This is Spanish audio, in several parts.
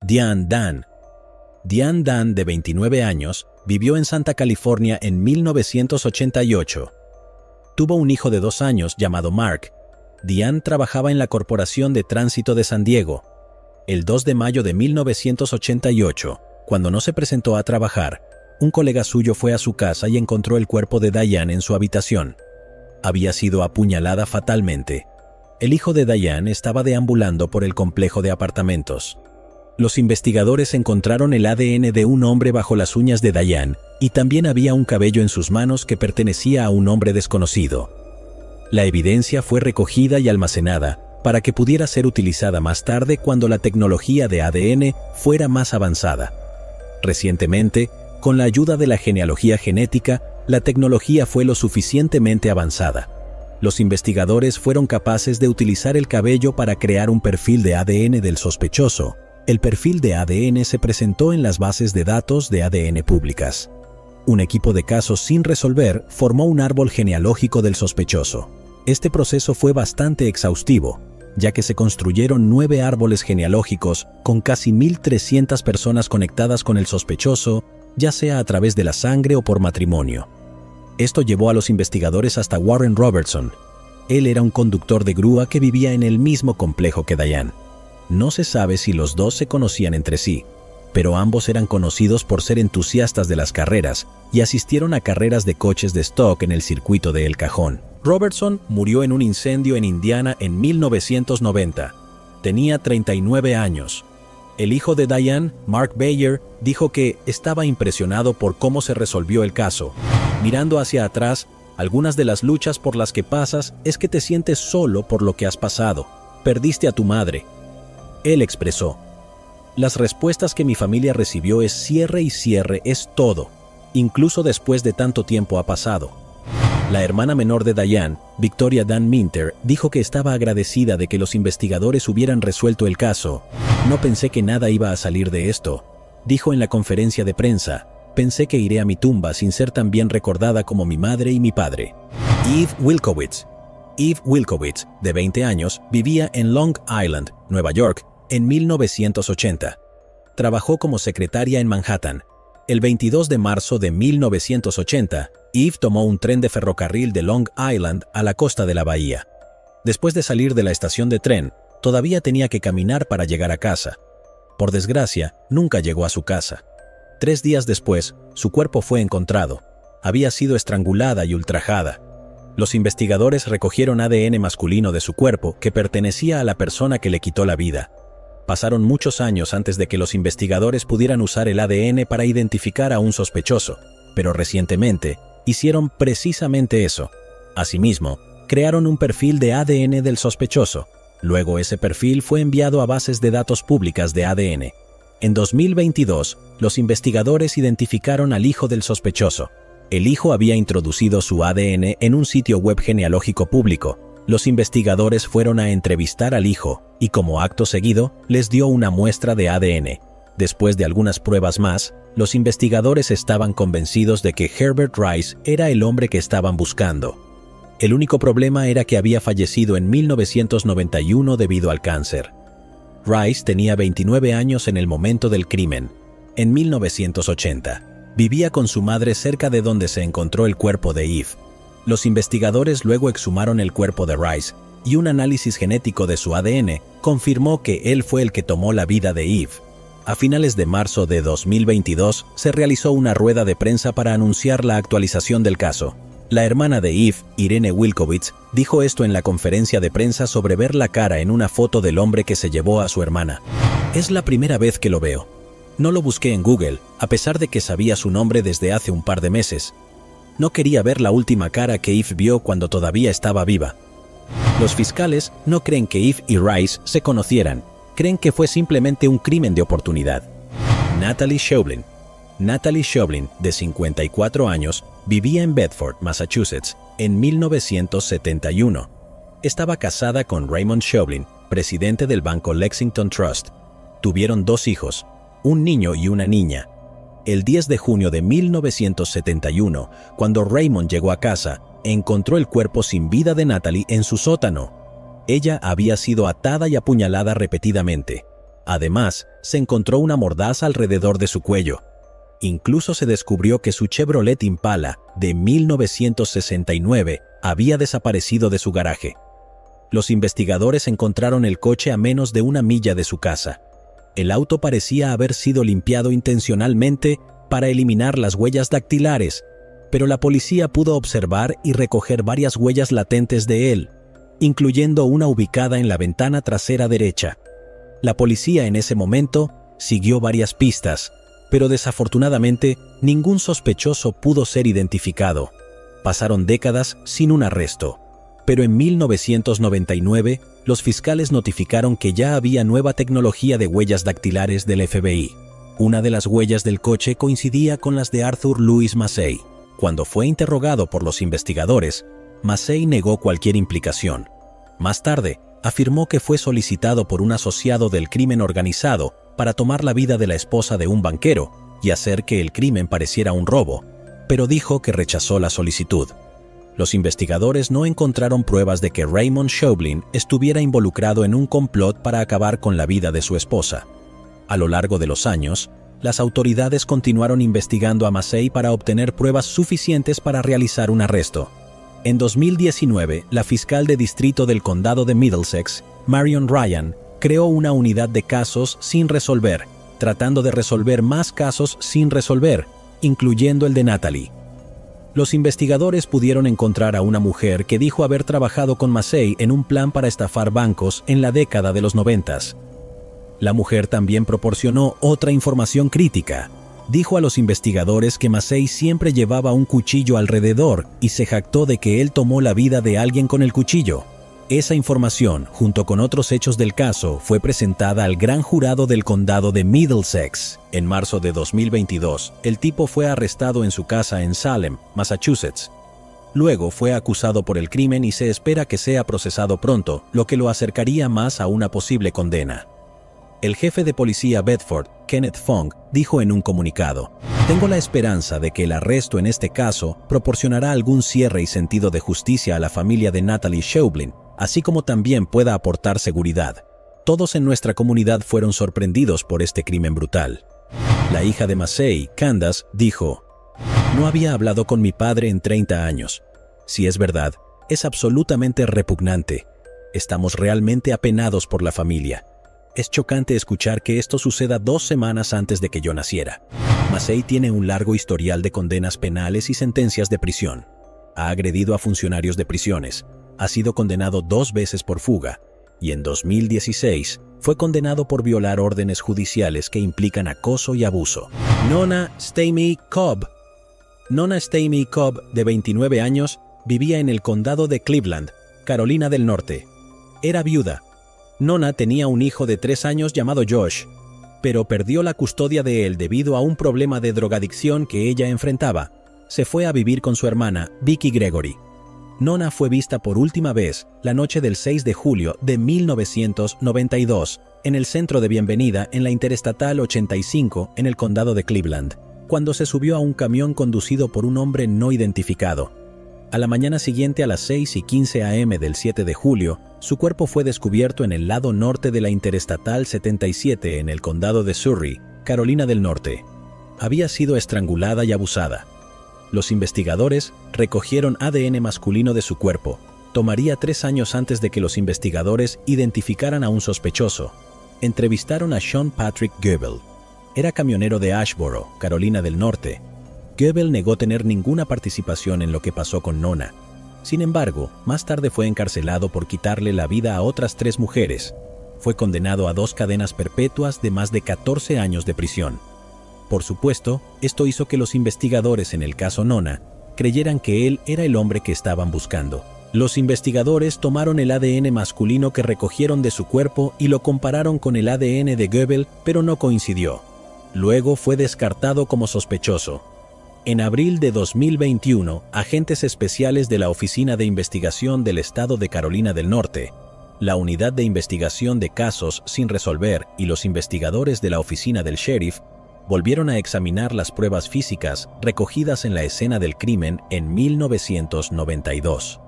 Diane Dan. Diane Dan, de 29 años, vivió en Santa California en 1988. Tuvo un hijo de 2 años llamado Mark. Diane trabajaba en la Corporación de Tránsito de San Diego. El 2 de mayo de 1988, cuando no se presentó a trabajar, un colega suyo fue a su casa y encontró el cuerpo de Diane en su habitación. Había sido apuñalada fatalmente. El hijo de Diane estaba deambulando por el complejo de apartamentos. Los investigadores encontraron el ADN de un hombre bajo las uñas de Diane y también había un cabello en sus manos que pertenecía a un hombre desconocido. La evidencia fue recogida y almacenada para que pudiera ser utilizada más tarde cuando la tecnología de ADN fuera más avanzada. Recientemente, con la ayuda de la genealogía genética, la tecnología fue lo suficientemente avanzada. Los investigadores fueron capaces de utilizar el cabello para crear un perfil de ADN del sospechoso. El perfil de ADN se presentó en las bases de datos de ADN públicas. Un equipo de casos sin resolver formó un árbol genealógico del sospechoso. Este proceso fue bastante exhaustivo, ya que se construyeron 9 árboles genealógicos con casi 1.300 personas conectadas con el sospechoso, ya sea a través de la sangre o por matrimonio. Esto llevó a los investigadores hasta Warren Robertson. Él era un conductor de grúa que vivía en el mismo complejo que Diane. No se sabe si los dos se conocían entre sí, pero ambos eran conocidos por ser entusiastas de las carreras y asistieron a carreras de coches de stock en el circuito de El Cajón. Robertson murió en un incendio en Indiana en 1990. Tenía 39 años. El hijo de Diane, Mark Bayer, dijo que estaba impresionado por cómo se resolvió el caso. Mirando hacia atrás, algunas de las luchas por las que pasas es que te sientes solo por lo que has pasado. Perdiste a tu madre. Él expresó: las respuestas que mi familia recibió es cierre y cierre es todo, incluso después de tanto tiempo ha pasado. La hermana menor de Diane, Victoria Dan Minter, dijo que estaba agradecida de que los investigadores hubieran resuelto el caso. No pensé que nada iba a salir de esto, dijo en la conferencia de prensa. Pensé que iré a mi tumba sin ser tan bien recordada como mi madre y mi padre. Eve Wilkowitz. Eve Wilkowitz, de 20 años, vivía en Long Island, Nueva York, en 1980. Trabajó como secretaria en Manhattan. El 22 de marzo de 1980, Eve tomó un tren de ferrocarril de Long Island a la costa de la bahía. Después de salir de la estación de tren, todavía tenía que caminar para llegar a casa. Por desgracia, nunca llegó a su casa. 3 días después, su cuerpo fue encontrado. Había sido estrangulada y ultrajada. Los investigadores recogieron ADN masculino de su cuerpo que pertenecía a la persona que le quitó la vida. Pasaron muchos años antes de que los investigadores pudieran usar el ADN para identificar a un sospechoso, pero recientemente hicieron precisamente eso. Asimismo, crearon un perfil de ADN del sospechoso. Luego ese perfil fue enviado a bases de datos públicas de ADN. En 2022, los investigadores identificaron al hijo del sospechoso. El hijo había introducido su ADN en un sitio web genealógico público. Los investigadores fueron a entrevistar al hijo y, como acto seguido, les dio una muestra de ADN. Después de algunas pruebas más, los investigadores estaban convencidos de que Herbert Rice era el hombre que estaban buscando. El único problema era que había fallecido en 1991 debido al cáncer. Rice tenía 29 años en el momento del crimen. En 1980, vivía con su madre cerca de donde se encontró el cuerpo de Eve. Los investigadores luego exhumaron el cuerpo de Rice y un análisis genético de su ADN confirmó que él fue el que tomó la vida de Eve. A finales de marzo de 2022 se realizó una rueda de prensa para anunciar la actualización del caso. La hermana de Eve, Irene Wilkowitz, dijo esto en la conferencia de prensa sobre ver la cara en una foto del hombre que se llevó a su hermana. Es la primera vez que lo veo. No lo busqué en Google, a pesar de que sabía su nombre desde hace un par de meses. No quería ver la última cara que Eve vio cuando todavía estaba viva. Los fiscales no creen que Eve y Rice se conocieran. Creen que fue simplemente un crimen de oportunidad. Natalie Schaublin. Natalie Schaublin, de 54 años, vivía en Bedford, Massachusetts, en 1971. Estaba casada con Raymond Schaublin, presidente del banco Lexington Trust. Tuvieron 2 hijos, un niño y una niña. El 10 de junio de 1971, cuando Raymond llegó a casa, encontró el cuerpo sin vida de Natalie en su sótano. Ella había sido atada y apuñalada repetidamente. Además, se encontró una mordaza alrededor de su cuello. Incluso se descubrió que su Chevrolet Impala de 1969 había desaparecido de su garaje. Los investigadores encontraron el coche a menos de 1 milla de su casa. El auto parecía haber sido limpiado intencionalmente para eliminar las huellas dactilares, pero la policía pudo observar y recoger varias huellas latentes de él, incluyendo una ubicada en la ventana trasera derecha. La policía en ese momento siguió varias pistas, pero desafortunadamente ningún sospechoso pudo ser identificado. Pasaron décadas sin un arresto, pero en 1999 los fiscales notificaron que ya había nueva tecnología de huellas dactilares del FBI. Una de las huellas del coche coincidía con las de Arthur Louis Massey. Cuando fue interrogado por los investigadores, Massey negó cualquier implicación. Más tarde, afirmó que fue solicitado por un asociado del crimen organizado para tomar la vida de la esposa de un banquero y hacer que el crimen pareciera un robo, pero dijo que rechazó la solicitud. Los investigadores no encontraron pruebas de que Raymond Schaublin estuviera involucrado en un complot para acabar con la vida de su esposa. A lo largo de los años, las autoridades continuaron investigando a Massey para obtener pruebas suficientes para realizar un arresto. En 2019, la fiscal de distrito del condado de Middlesex, Marion Ryan, creó una unidad de casos sin resolver, tratando de resolver más casos sin resolver, incluyendo el de Natalie. Los investigadores pudieron encontrar a una mujer que dijo haber trabajado con Massey en un plan para estafar bancos en la década de los 90. La mujer también proporcionó otra información crítica. Dijo a los investigadores que Massey siempre llevaba un cuchillo alrededor y se jactó de que él tomó la vida de alguien con el cuchillo. Esa información, junto con otros hechos del caso, fue presentada al gran jurado del condado de Middlesex. En marzo de 2022, el tipo fue arrestado en su casa en Salem, Massachusetts. Luego fue acusado por el crimen y se espera que sea procesado pronto, lo que lo acercaría más a una posible condena. El jefe de policía Bedford, Kenneth Fong, dijo en un comunicado: "Tengo la esperanza de que el arresto en este caso proporcionará algún cierre y sentido de justicia a la familia de Natalie Schaublin, así como también pueda aportar seguridad. Todos en nuestra comunidad fueron sorprendidos por este crimen brutal". La hija de Massey, Candace, dijo: "No había hablado con mi padre en 30 años. Si es verdad, es absolutamente repugnante. Estamos realmente apenados por la familia. Es chocante escuchar que esto suceda 2 semanas antes de que yo naciera". Massey tiene un largo historial de condenas penales y sentencias de prisión. Ha agredido a funcionarios de prisiones, ha sido condenado 2 veces por fuga, y en 2016 fue condenado por violar órdenes judiciales que implican acoso y abuso. Nona Stamey Cobb. Nona Stamey Cobb, de 29 años, vivía en el condado de Cleveland, Carolina del Norte. Era viuda. Nona tenía un hijo de 3 años llamado Josh, pero perdió la custodia de él debido a un problema de drogadicción que ella enfrentaba. Se fue a vivir con su hermana, Vicky Gregory. Nona fue vista por última vez la noche del 6 de julio de 1992 en el centro de bienvenida en la Interestatal 85 en el condado de Cleveland, cuando se subió a un camión conducido por un hombre no identificado. A la mañana siguiente, a las 6:15 a.m. del 7 de julio, su cuerpo fue descubierto en el lado norte de la Interestatal 77 en el condado de Surry, Carolina del Norte. Había sido estrangulada y abusada. Los investigadores recogieron ADN masculino de su cuerpo. Tomaría 3 años antes de que los investigadores identificaran a un sospechoso. Entrevistaron a Sean Patrick Goebel. Era camionero de Ashboro, Carolina del Norte. Goebel negó tener ninguna participación en lo que pasó con Nona. Sin embargo, más tarde fue encarcelado por quitarle la vida a otras 3 mujeres. Fue condenado a 2 cadenas perpetuas de más de 14 años de prisión. Por supuesto, esto hizo que los investigadores en el caso Nona creyeran que él era el hombre que estaban buscando. Los investigadores tomaron el ADN masculino que recogieron de su cuerpo y lo compararon con el ADN de Goebel, pero no coincidió. Luego fue descartado como sospechoso. En abril de 2021, agentes especiales de la Oficina de Investigación del Estado de Carolina del Norte, la Unidad de Investigación de Casos sin Resolver y los investigadores de la Oficina del Sheriff volvieron a examinar las pruebas físicas recogidas en la escena del crimen en 1992.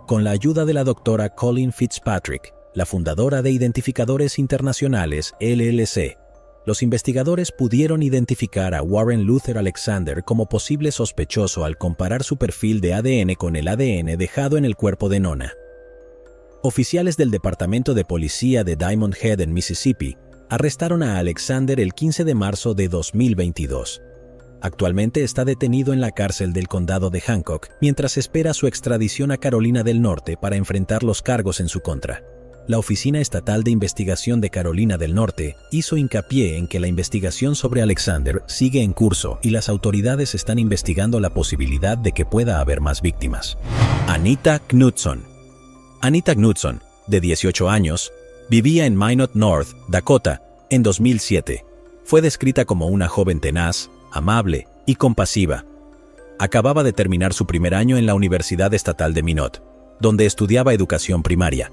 Con la ayuda de la doctora Colleen Fitzpatrick, la fundadora de Identificadores Internacionales, LLC. Los investigadores pudieron identificar a Warren Luther Alexander como posible sospechoso al comparar su perfil de ADN con el ADN dejado en el cuerpo de Nona. Oficiales del Departamento de Policía de Diamond Head en Mississippi arrestaron a Alexander el 15 de marzo de 2022. Actualmente está detenido en la cárcel del condado de Hancock mientras espera su extradición a Carolina del Norte para enfrentar los cargos en su contra. La Oficina Estatal de Investigación de Carolina del Norte hizo hincapié en que la investigación sobre Alexander sigue en curso y las autoridades están investigando la posibilidad de que pueda haber más víctimas. Anita Knudson. Anita Knudson, de 18 años, vivía en Minot North, Dakota, en 2007. Fue descrita como una joven tenaz, amable y compasiva. Acababa de terminar su primer año en la Universidad Estatal de Minot, donde estudiaba educación primaria.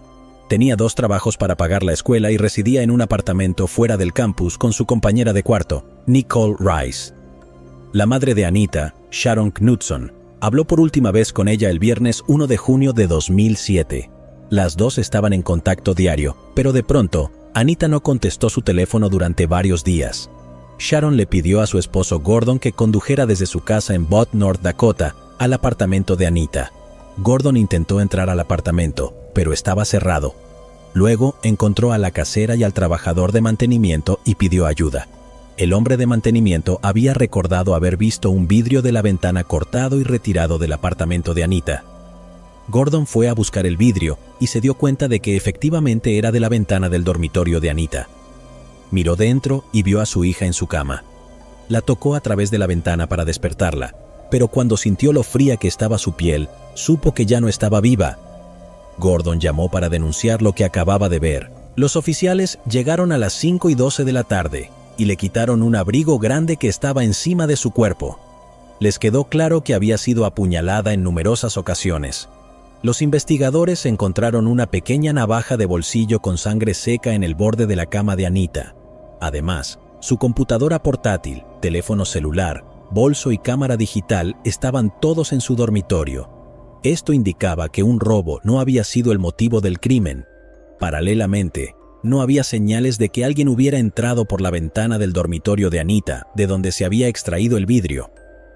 Tenía 2 trabajos para pagar la escuela y residía en un apartamento fuera del campus con su compañera de cuarto, Nicole Rice. La madre de Anita, Sharon Knudson, habló por última vez con ella el viernes 1 de junio de 2007. Las dos estaban en contacto diario, pero de pronto, Anita no contestó su teléfono durante varios días. Sharon le pidió a su esposo Gordon que condujera desde su casa en Butte, North Dakota, al apartamento de Anita. Gordon intentó entrar al apartamento, pero estaba cerrado. Luego encontró a la casera y al trabajador de mantenimiento y pidió ayuda. El hombre de mantenimiento había recordado haber visto un vidrio de la ventana cortado y retirado del apartamento de Anita. Gordon fue a buscar el vidrio y se dio cuenta de que efectivamente era de la ventana del dormitorio de Anita. Miró dentro y vio a su hija en su cama. La tocó a través de la ventana para despertarla, pero cuando sintió lo fría que estaba su piel, supo que ya no estaba viva. Gordon llamó para denunciar lo que acababa de ver. Los oficiales llegaron a las 5:12 de la tarde y le quitaron un abrigo grande que estaba encima de su cuerpo. Les quedó claro que había sido apuñalada en numerosas ocasiones. Los investigadores encontraron una pequeña navaja de bolsillo con sangre seca en el borde de la cama de Anita. Además, su computadora portátil, teléfono celular, bolso y cámara digital estaban todos en su dormitorio. Esto indicaba que un robo no había sido el motivo del crimen. Paralelamente, no había señales de que alguien hubiera entrado por la ventana del dormitorio de Anita, de donde se había extraído el vidrio.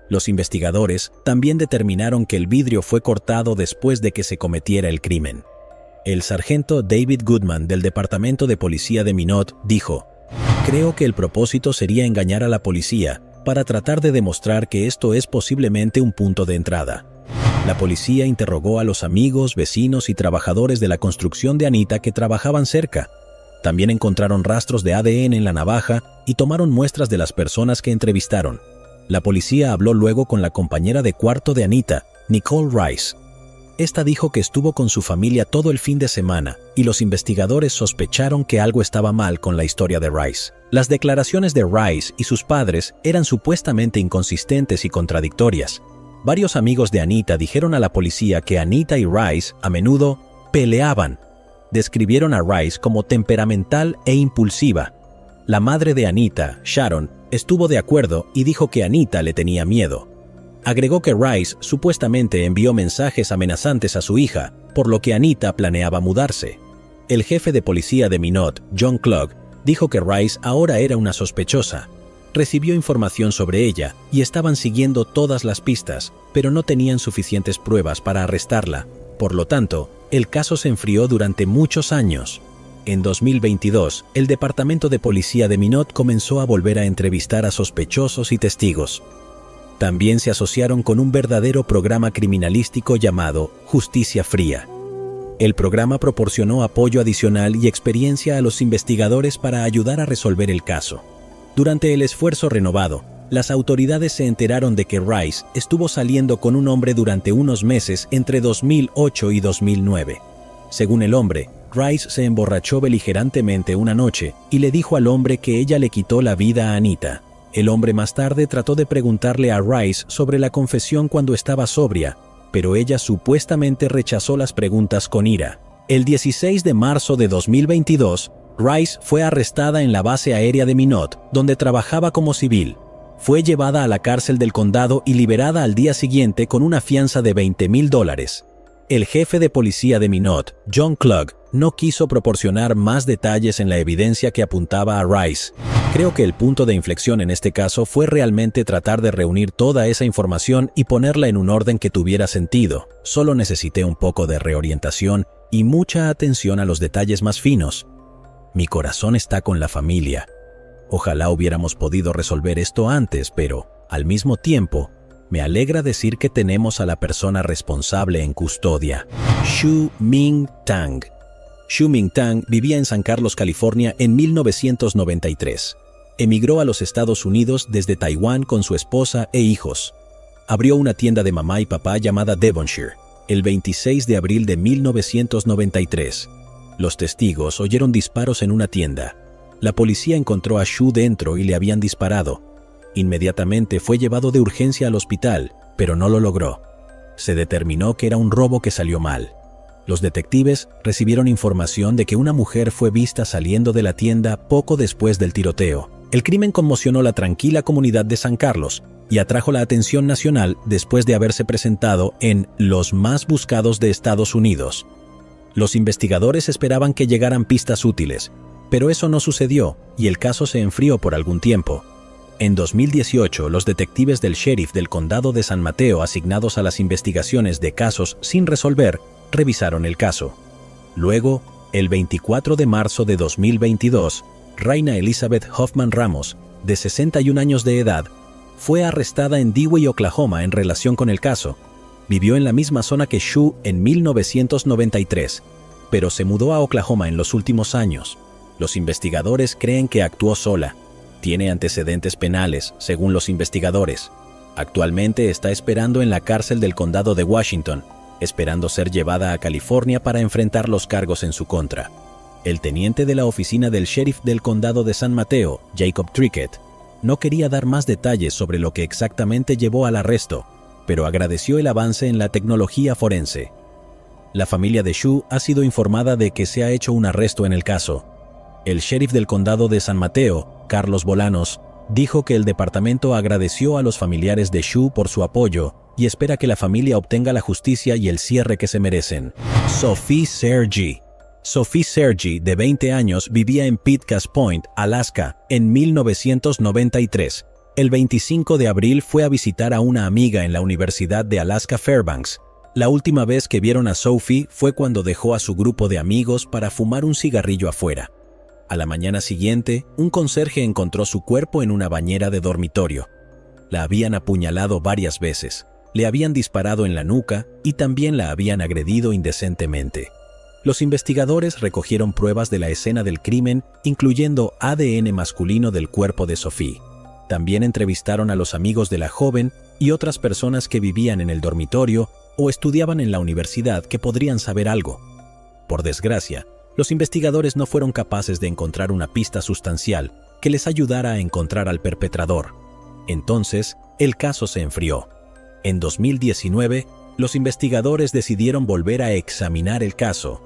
Los investigadores también determinaron que el vidrio fue cortado después de que se cometiera el crimen. El sargento David Goodman del Departamento de Policía de Minot dijo: "Creo que el propósito sería engañar a la policía para tratar de demostrar que esto es posiblemente un punto de entrada". La policía interrogó a los amigos, vecinos y trabajadores de la construcción de Anita que trabajaban cerca. También encontraron rastros de ADN en la navaja y tomaron muestras de las personas que entrevistaron. La policía habló luego con la compañera de cuarto de Anita, Nicole Rice. Esta dijo que estuvo con su familia todo el fin de semana y los investigadores sospecharon que algo estaba mal con la historia de Rice. Las declaraciones de Rice y sus padres eran supuestamente inconsistentes y contradictorias. Varios amigos de Anita dijeron a la policía que Anita y Rice a menudo peleaban. Describieron a Rice como temperamental e impulsiva. La madre de Anita, Sharon, estuvo de acuerdo y dijo que Anita le tenía miedo. Agregó que Rice supuestamente envió mensajes amenazantes a su hija, por lo que Anita planeaba mudarse. El jefe de policía de Minot, John Klug, dijo que Rice ahora era una sospechosa. Recibió información sobre ella y estaban siguiendo todas las pistas, pero no tenían suficientes pruebas para arrestarla. Por lo tanto, el caso se enfrió durante muchos años. En 2022, el Departamento de Policía de Minot comenzó a volver a entrevistar a sospechosos y testigos. También se asociaron con un verdadero programa criminalístico llamado Justicia Fría. El programa proporcionó apoyo adicional y experiencia a los investigadores para ayudar a resolver el caso. Durante el esfuerzo renovado, las autoridades se enteraron de que Rice estuvo saliendo con un hombre durante unos meses entre 2008 y 2009. Según el hombre, Rice se emborrachó beligerantemente una noche y le dijo al hombre que ella le quitó la vida a Anita. El hombre más tarde trató de preguntarle a Rice sobre la confesión cuando estaba sobria, pero ella supuestamente rechazó las preguntas con ira. El 16 de marzo de 2022, Rice fue arrestada en la base aérea de Minot, donde trabajaba como civil. Fue llevada a la cárcel del condado y liberada al día siguiente con una fianza de $20,000. El jefe de policía de Minot, John Klug, no quiso proporcionar más detalles en la evidencia que apuntaba a Rice. Creo que el punto de inflexión en este caso fue realmente tratar de reunir toda esa información y ponerla en un orden que tuviera sentido. Solo necesité un poco de reorientación y mucha atención a los detalles más finos. Mi corazón está con la familia. Ojalá hubiéramos podido resolver esto antes, pero, al mismo tiempo, me alegra decir que tenemos a la persona responsable en custodia. Xu Ming Tang. Xu Ming Tang vivía en San Carlos, California, en 1993. Emigró a los Estados Unidos desde Taiwán con su esposa e hijos. Abrió una tienda de mamá y papá llamada Devonshire, el 26 de abril de 1993. Los testigos oyeron disparos en una tienda. La policía encontró a Xu dentro y le habían disparado. Inmediatamente fue llevado de urgencia al hospital, pero no lo logró. Se determinó que era un robo que salió mal. Los detectives recibieron información de que una mujer fue vista saliendo de la tienda poco después del tiroteo. El crimen conmocionó la tranquila comunidad de San Carlos y atrajo la atención nacional después de haberse presentado en los más buscados de Estados Unidos. Los investigadores esperaban que llegaran pistas útiles, pero eso no sucedió y el caso se enfrió por algún tiempo. En 2018, los detectives del sheriff del condado de San Mateo asignados a las investigaciones de casos sin resolver revisaron el caso. Luego, el 24 de marzo de 2022, Raina Elizabeth Hoffman Ramos, de 61 años de edad, fue arrestada en Dewey, Oklahoma, en relación con el caso. Vivió en la misma zona que Xu en 1993, pero se mudó a Oklahoma en los últimos años. Los investigadores creen que actuó sola. Tiene antecedentes penales, según los investigadores. Actualmente está esperando en la cárcel del condado de Washington, esperando ser llevada a California para enfrentar los cargos en su contra. El teniente de la oficina del sheriff del condado de San Mateo, Jacob Trickett, no quería dar más detalles sobre lo que exactamente llevó al arresto, pero agradeció el avance en la tecnología forense. La familia de Xu ha sido informada de que se ha hecho un arresto en el caso. El sheriff del condado de San Mateo, Carlos Bolanos, dijo que el departamento agradeció a los familiares de Xu por su apoyo y espera que la familia obtenga la justicia y el cierre que se merecen. Sophie Sergi. Sophie Sergi, de 20 años, vivía en Pitcairn Point, Alaska, en 1993. El 25 de abril fue a visitar a una amiga en la Universidad de Alaska Fairbanks. La última vez que vieron a Sophie fue cuando dejó a su grupo de amigos para fumar un cigarrillo afuera. A la mañana siguiente, un conserje encontró su cuerpo en una bañera de dormitorio. La habían apuñalado varias veces, le habían disparado en la nuca y también la habían agredido indecentemente. Los investigadores recogieron pruebas de la escena del crimen, incluyendo ADN masculino del cuerpo de Sophie. También entrevistaron a los amigos de la joven y otras personas que vivían en el dormitorio o estudiaban en la universidad que podrían saber algo. Por desgracia, los investigadores no fueron capaces de encontrar una pista sustancial que les ayudara a encontrar al perpetrador. Entonces, el caso se enfrió. En 2019, los investigadores decidieron volver a examinar el caso.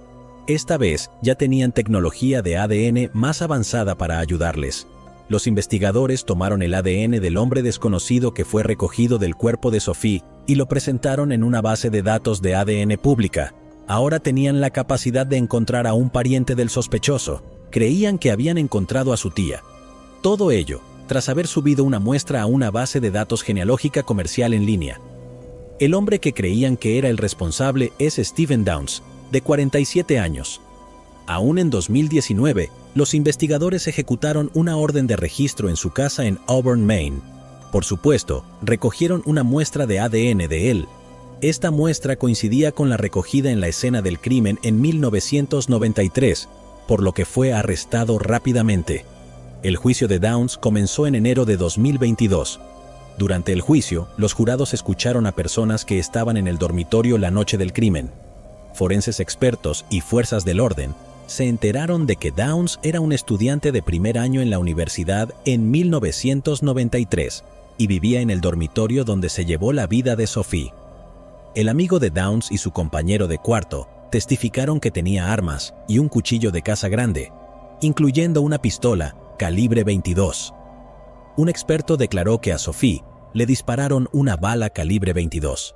Esta vez ya tenían tecnología de ADN más avanzada para ayudarles. Los investigadores tomaron el ADN del hombre desconocido que fue recogido del cuerpo de Sophie y lo presentaron en una base de datos de ADN pública. Ahora tenían la capacidad de encontrar a un pariente del sospechoso. Creían que habían encontrado a su tía. Todo ello, tras haber subido una muestra a una base de datos genealógica comercial en línea. El hombre que creían que era el responsable es Stephen Downs, de 47 años. Aún en 2019, los investigadores ejecutaron una orden de registro en su casa en Auburn, Maine. Por supuesto, recogieron una muestra de ADN de él. Esta muestra coincidía con la recogida en la escena del crimen en 1993, por lo que fue arrestado rápidamente. El juicio de Downs comenzó en enero de 2022. Durante el juicio, los jurados escucharon a personas que estaban en el dormitorio la noche del crimen. Forenses expertos y fuerzas del orden se enteraron de que Downs era un estudiante de primer año en la universidad en 1993 y vivía en el dormitorio donde se llevó la vida de Sophie. El amigo de Downs y su compañero de cuarto testificaron que tenía armas y un cuchillo de caza grande, incluyendo una pistola calibre 22. Un experto declaró que a Sophie le dispararon una bala calibre 22.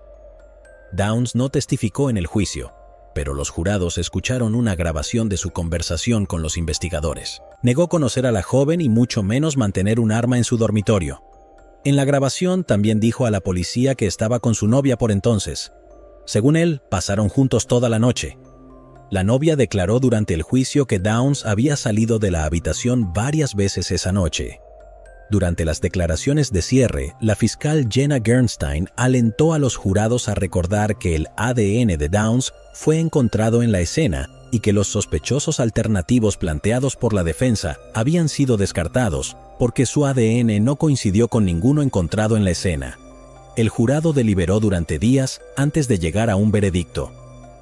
Downs no testificó en el juicio. pero los jurados escucharon una grabación de su conversación con los investigadores. Negó conocer a la joven y mucho menos mantener un arma en su dormitorio. En la grabación también dijo a la policía que estaba con su novia por entonces. Según él, pasaron juntos toda la noche. La novia declaró durante el juicio que Downs había salido de la habitación varias veces esa noche. Durante las declaraciones de cierre, la fiscal Jenna Gernstein alentó a los jurados a recordar que el ADN de Downs fue encontrado en la escena y que los sospechosos alternativos planteados por la defensa habían sido descartados porque su ADN no coincidió con ninguno encontrado en la escena. El jurado deliberó durante días antes de llegar a un veredicto.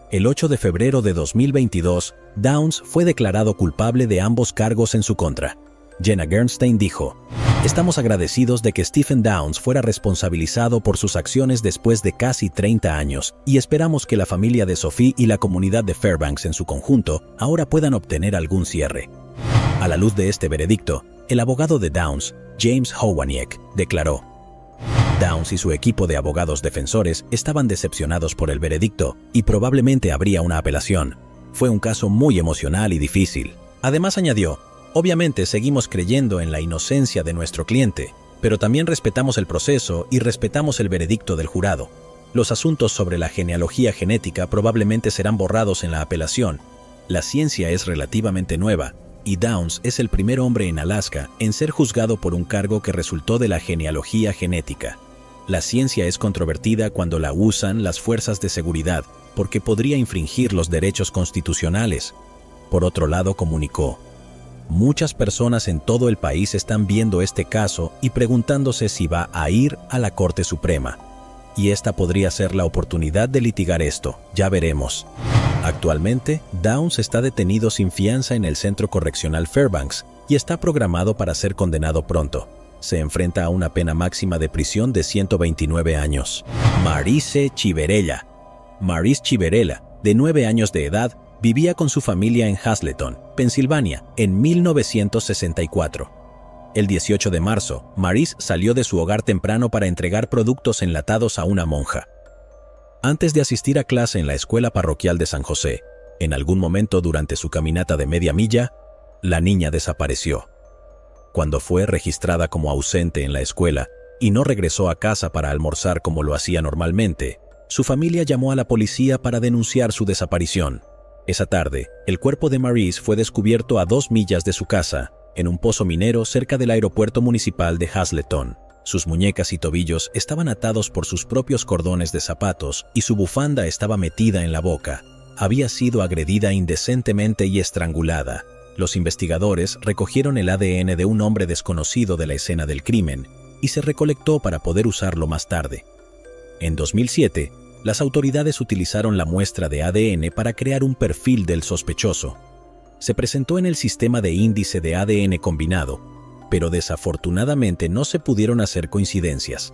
El 8 de febrero de 2022, Downs fue declarado culpable de ambos cargos en su contra. Jenna Gernstein dijo: "Estamos agradecidos de que Stephen Downs fuera responsabilizado por sus acciones después de casi 30 años y esperamos que la familia de Sophie y la comunidad de Fairbanks en su conjunto ahora puedan obtener algún cierre". A la luz de este veredicto, el abogado de Downs, James Howaniek, declaró: "Downs y su equipo de abogados defensores estaban decepcionados por el veredicto y probablemente habría una apelación. Fue un caso muy emocional y difícil". Además añadió: "Obviamente seguimos creyendo en la inocencia de nuestro cliente, pero también respetamos el proceso y respetamos el veredicto del jurado. Los asuntos sobre la genealogía genética probablemente serán borrados en la apelación. La ciencia es relativamente nueva, y Downs es el primer hombre en Alaska en ser juzgado por un cargo que resultó de la genealogía genética. La ciencia es controvertida cuando la usan las fuerzas de seguridad porque podría infringir los derechos constitucionales". Por otro lado, comunicó: "Muchas personas en todo el país están viendo este caso y preguntándose si va a ir a la Corte Suprema. Y esta podría ser la oportunidad de litigar esto. Ya veremos". Actualmente, Downs está detenido sin fianza en el Centro Correccional Fairbanks y está programado para ser condenado pronto. Se enfrenta a una pena máxima de prisión de 129 años. Marise Chiverella. Marise Chiverella, de 9 años de edad, vivía con su familia en Hazleton, Pensilvania, en 1964. El 18 de marzo, Marise salió de su hogar temprano para entregar productos enlatados a una monja. Antes de asistir a clase en la escuela parroquial de San José, en algún momento durante su caminata de media milla, la niña desapareció. Cuando fue registrada como ausente en la escuela y no regresó a casa para almorzar como lo hacía normalmente, su familia llamó a la policía para denunciar su desaparición. Esa tarde, el cuerpo de Marise fue descubierto a 2 millas de su casa, en un pozo minero cerca del aeropuerto municipal de Hazleton. Sus muñecas y tobillos estaban atados por sus propios cordones de zapatos y su bufanda estaba metida en la boca. Había sido agredida indecentemente y estrangulada. Los investigadores recogieron el ADN de un hombre desconocido de la escena del crimen y se recolectó para poder usarlo más tarde. En 2007, las autoridades utilizaron la muestra de ADN para crear un perfil del sospechoso. Se presentó en el sistema de índice de ADN combinado, pero desafortunadamente no se pudieron hacer coincidencias.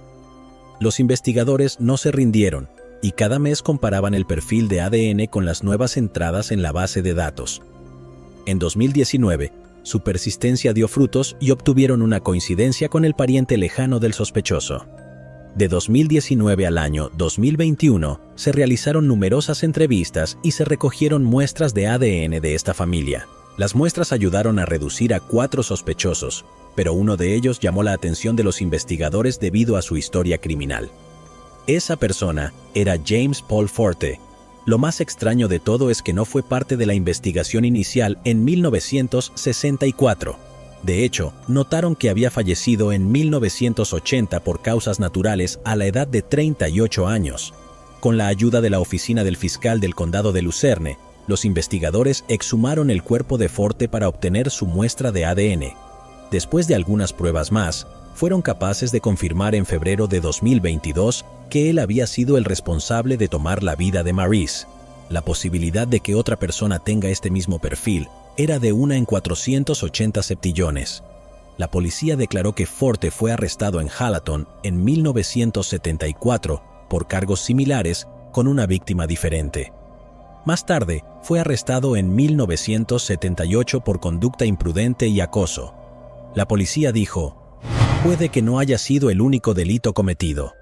Los investigadores no se rindieron y cada mes comparaban el perfil de ADN con las nuevas entradas en la base de datos. En 2019, su persistencia dio frutos y obtuvieron una coincidencia con el pariente lejano del sospechoso. De 2019 al año 2021, se realizaron numerosas entrevistas y se recogieron muestras de ADN de esta familia. Las muestras ayudaron a reducir a 4 sospechosos, pero uno de ellos llamó la atención de los investigadores debido a su historia criminal. Esa persona era James Paul Forte. Lo más extraño de todo es que no fue parte de la investigación inicial en 1964. De hecho, notaron que había fallecido en 1980 por causas naturales a la edad de 38 años. Con la ayuda de la oficina del fiscal del condado de Lucerne, los investigadores exhumaron el cuerpo de Forte para obtener su muestra de ADN. Después de algunas pruebas más, fueron capaces de confirmar en febrero de 2022 que él había sido el responsable de tomar la vida de Marise. La posibilidad de que otra persona tenga este mismo perfil era de 1 en 480 septillones. La policía declaró que Forte fue arrestado en Hazleton en 1974 por cargos similares con una víctima diferente. Más tarde, fue arrestado en 1978 por conducta imprudente y acoso. La policía dijo: "Puede que no haya sido el único delito cometido",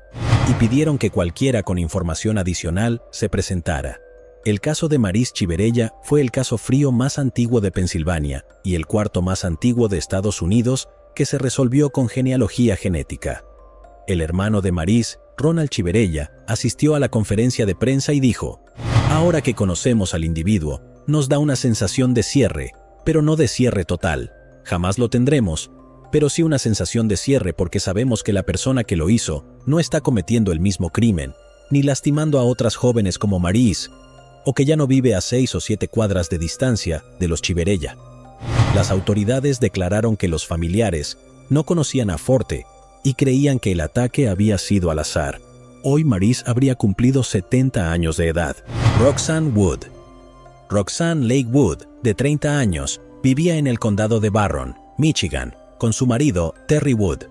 y pidieron que cualquiera con información adicional se presentara. El caso de Maurice Chiverella fue el caso frío más antiguo de Pensilvania y el cuarto más antiguo de Estados Unidos que se resolvió con genealogía genética. El hermano de Maurice, Ronald Chiverella, asistió a la conferencia de prensa y dijo: "Ahora que conocemos al individuo, nos da una sensación de cierre, pero no de cierre total. Jamás lo tendremos, pero sí una sensación de cierre porque sabemos que la persona que lo hizo no está cometiendo el mismo crimen, ni lastimando a otras jóvenes como Maurice, o que ya no vive a 6 o 7 cuadras de distancia de los Chiverella". Las autoridades declararon que los familiares no conocían a Forte y creían que el ataque había sido al azar. Hoy Maurice habría cumplido 70 años de edad. Roxanne Wood. Roxanne Lake Wood, de 30 años, vivía en el condado de Barron, Michigan, con su marido, Terry Wood.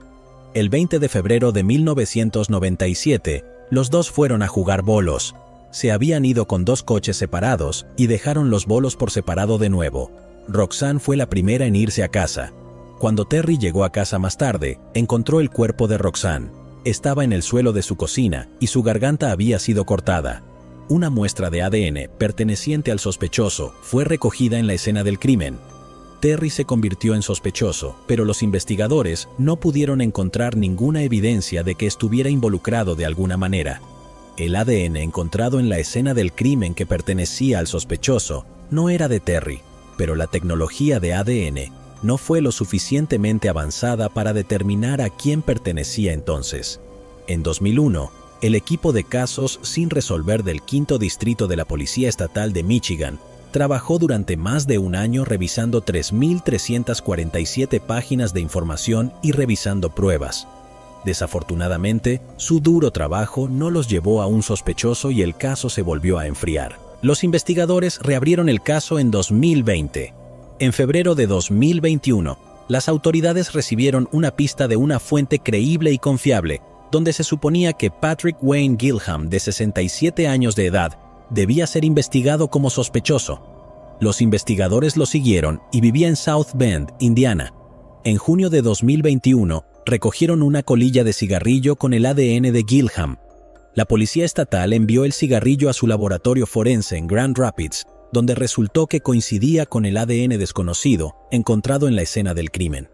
El 20 de febrero de 1997, los dos fueron a jugar bolos. Se habían ido con 2 coches separados y dejaron los bolos por separado de nuevo. Roxanne fue la primera en irse a casa. Cuando Terry llegó a casa más tarde, encontró el cuerpo de Roxanne. Estaba en el suelo de su cocina y su garganta había sido cortada. Una muestra de ADN perteneciente al sospechoso fue recogida en la escena del crimen. Terry se convirtió en sospechoso, pero los investigadores no pudieron encontrar ninguna evidencia de que estuviera involucrado de alguna manera. El ADN encontrado en la escena del crimen que pertenecía al sospechoso no era de Terry, pero la tecnología de ADN no fue lo suficientemente avanzada para determinar a quién pertenecía entonces. En 2001, el equipo de casos sin resolver del 5º Distrito de la Policía Estatal de Michigan trabajó durante más de un año revisando 3.347 páginas de información y revisando pruebas. Desafortunadamente, su duro trabajo no los llevó a un sospechoso y el caso se volvió a enfriar. Los investigadores reabrieron el caso en 2020. En febrero de 2021, las autoridades recibieron una pista de una fuente creíble y confiable, donde se suponía que Patrick Wayne Gilham, de 67 años de edad, debía ser investigado como sospechoso. Los investigadores lo siguieron y vivía en South Bend, Indiana. En junio de 2021, recogieron una colilla de cigarrillo con el ADN de Gilham. La policía estatal envió el cigarrillo a su laboratorio forense en Grand Rapids, donde resultó que coincidía con el ADN desconocido encontrado en la escena del crimen.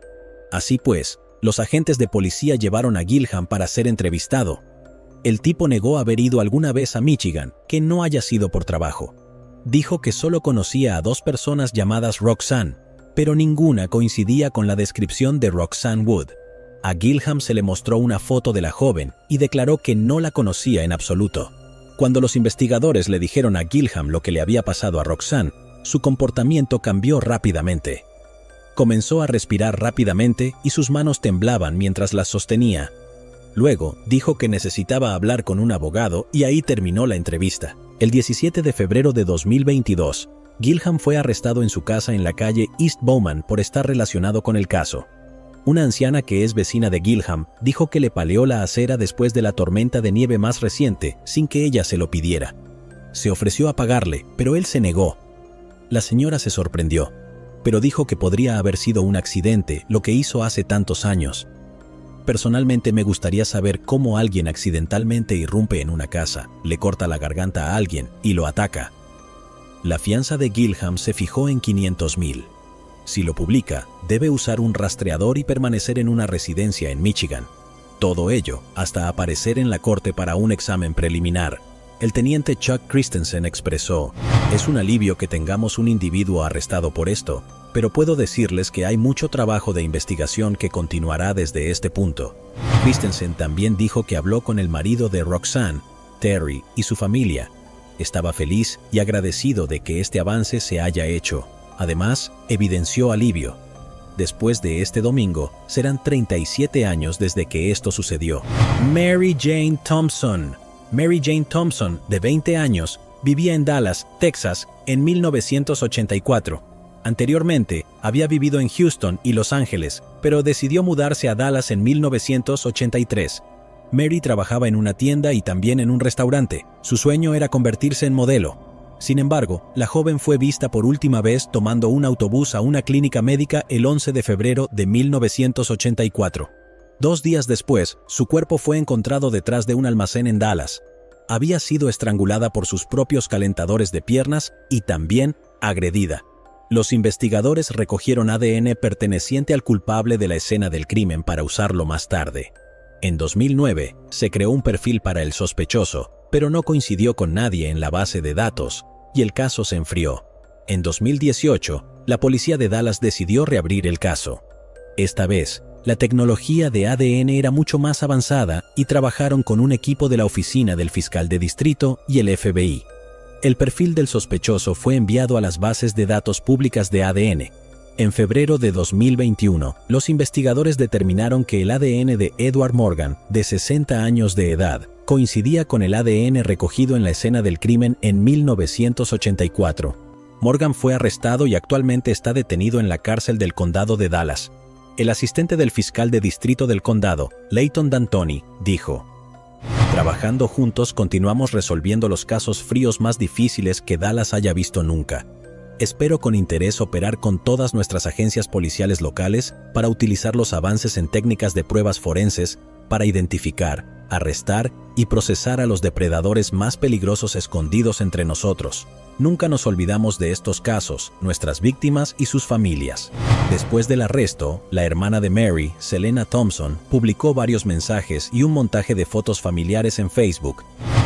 Así pues, los agentes de policía llevaron a Gilham para ser entrevistado. El tipo negó haber ido alguna vez a Michigan, que no haya sido por trabajo. Dijo que solo conocía a 2 personas llamadas Roxanne, pero ninguna coincidía con la descripción de Roxanne Wood. A Gilham se le mostró una foto de la joven y declaró que no la conocía en absoluto. Cuando los investigadores le dijeron a Gilham lo que le había pasado a Roxanne, su comportamiento cambió rápidamente. Comenzó a respirar rápidamente y sus manos temblaban mientras las sostenía. Luego, dijo que necesitaba hablar con un abogado y ahí terminó la entrevista. El 17 de febrero de 2022, Gilham fue arrestado en su casa en la calle East Bowman por estar relacionado con el caso. Una anciana que es vecina de Gilham dijo que le paleó la acera después de la tormenta de nieve más reciente sin que ella se lo pidiera. Se ofreció a pagarle, pero él se negó. La señora se sorprendió, pero dijo que podría haber sido un accidente lo que hizo hace tantos años. Personalmente me gustaría saber cómo alguien accidentalmente irrumpe en una casa, le corta la garganta a alguien y lo ataca. La fianza de Gilham se fijó en $500,000. Si lo publica, debe usar un rastreador y permanecer en una residencia en Michigan. Todo ello hasta aparecer en la corte para un examen preliminar. El teniente Chuck Christensen expresó: "Es un alivio que tengamos un individuo arrestado por esto, pero puedo decirles que hay mucho trabajo de investigación que continuará desde este punto". Christensen también dijo que habló con el marido de Roxanne, Terry, y su familia. Estaba feliz y agradecido de que este avance se haya hecho. Además, evidenció alivio. Después de este domingo, serán 37 años desde que esto sucedió. Mary Jane Thompson. Mary Jane Thompson, de 20 años, vivía en Dallas, Texas, en 1984. Anteriormente, había vivido en Houston y Los Ángeles, pero decidió mudarse a Dallas en 1983. Mary trabajaba en una tienda y también en un restaurante. Su sueño era convertirse en modelo. Sin embargo, la joven fue vista por última vez tomando un autobús a una clínica médica el 11 de febrero de 1984. 2 días después, su cuerpo fue encontrado detrás de un almacén en Dallas. había sido estrangulada por sus propios calentadores de piernas y también agredida. Los investigadores recogieron ADN perteneciente al culpable de la escena del crimen para usarlo más tarde. En 2009, se creó un perfil para el sospechoso, pero no coincidió con nadie en la base de datos, y el caso se enfrió. En 2018, la policía de Dallas decidió reabrir el caso. Esta vez, la tecnología de ADN era mucho más avanzada y trabajaron con un equipo de la oficina del fiscal de distrito y el FBI. El perfil del sospechoso fue enviado a las bases de datos públicas de ADN. En febrero de 2021, los investigadores determinaron que el ADN de Edward Morgan, de 60 años de edad, coincidía con el ADN recogido en la escena del crimen en 1984. Morgan fue arrestado y actualmente está detenido en la cárcel del condado de Dallas. El asistente del fiscal de distrito del condado, Leighton D'Antoni, dijo: "Trabajando juntos continuamos resolviendo los casos fríos más difíciles que Dallas haya visto nunca. Espero con interés operar con todas nuestras agencias policiales locales para utilizar los avances en técnicas de pruebas forenses para identificar, arrestar y procesar a los depredadores más peligrosos escondidos entre nosotros. Nunca nos olvidamos de estos casos, nuestras víctimas y sus familias". Después del arresto, la hermana de Mary, Selena Thompson, publicó varios mensajes y un montaje de fotos familiares en Facebook.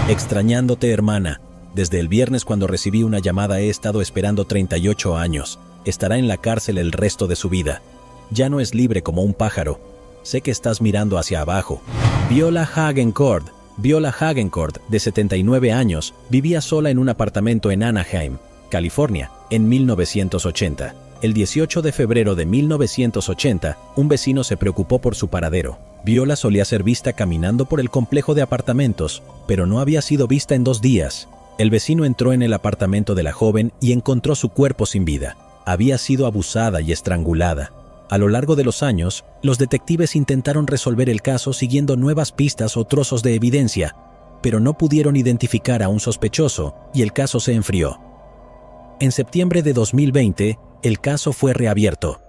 "Extrañándote, hermana. Desde el viernes cuando recibí una llamada he estado esperando 38 años. Estará en la cárcel el resto de su vida. Ya no es libre como un pájaro. Sé que estás mirando hacia abajo". Viola Hagencourt, de 79 años, vivía sola en un apartamento en Anaheim, California, en 1980. El 18 de febrero de 1980, un vecino se preocupó por su paradero. Viola solía ser vista caminando por el complejo de apartamentos, pero no había sido vista en 2 días. El vecino entró en el apartamento de la joven y encontró su cuerpo sin vida. Había sido abusada y estrangulada. A lo largo de los años, los detectives intentaron resolver el caso siguiendo nuevas pistas o trozos de evidencia, pero no pudieron identificar a un sospechoso y el caso se enfrió. En septiembre de 2020, el caso fue reabierto.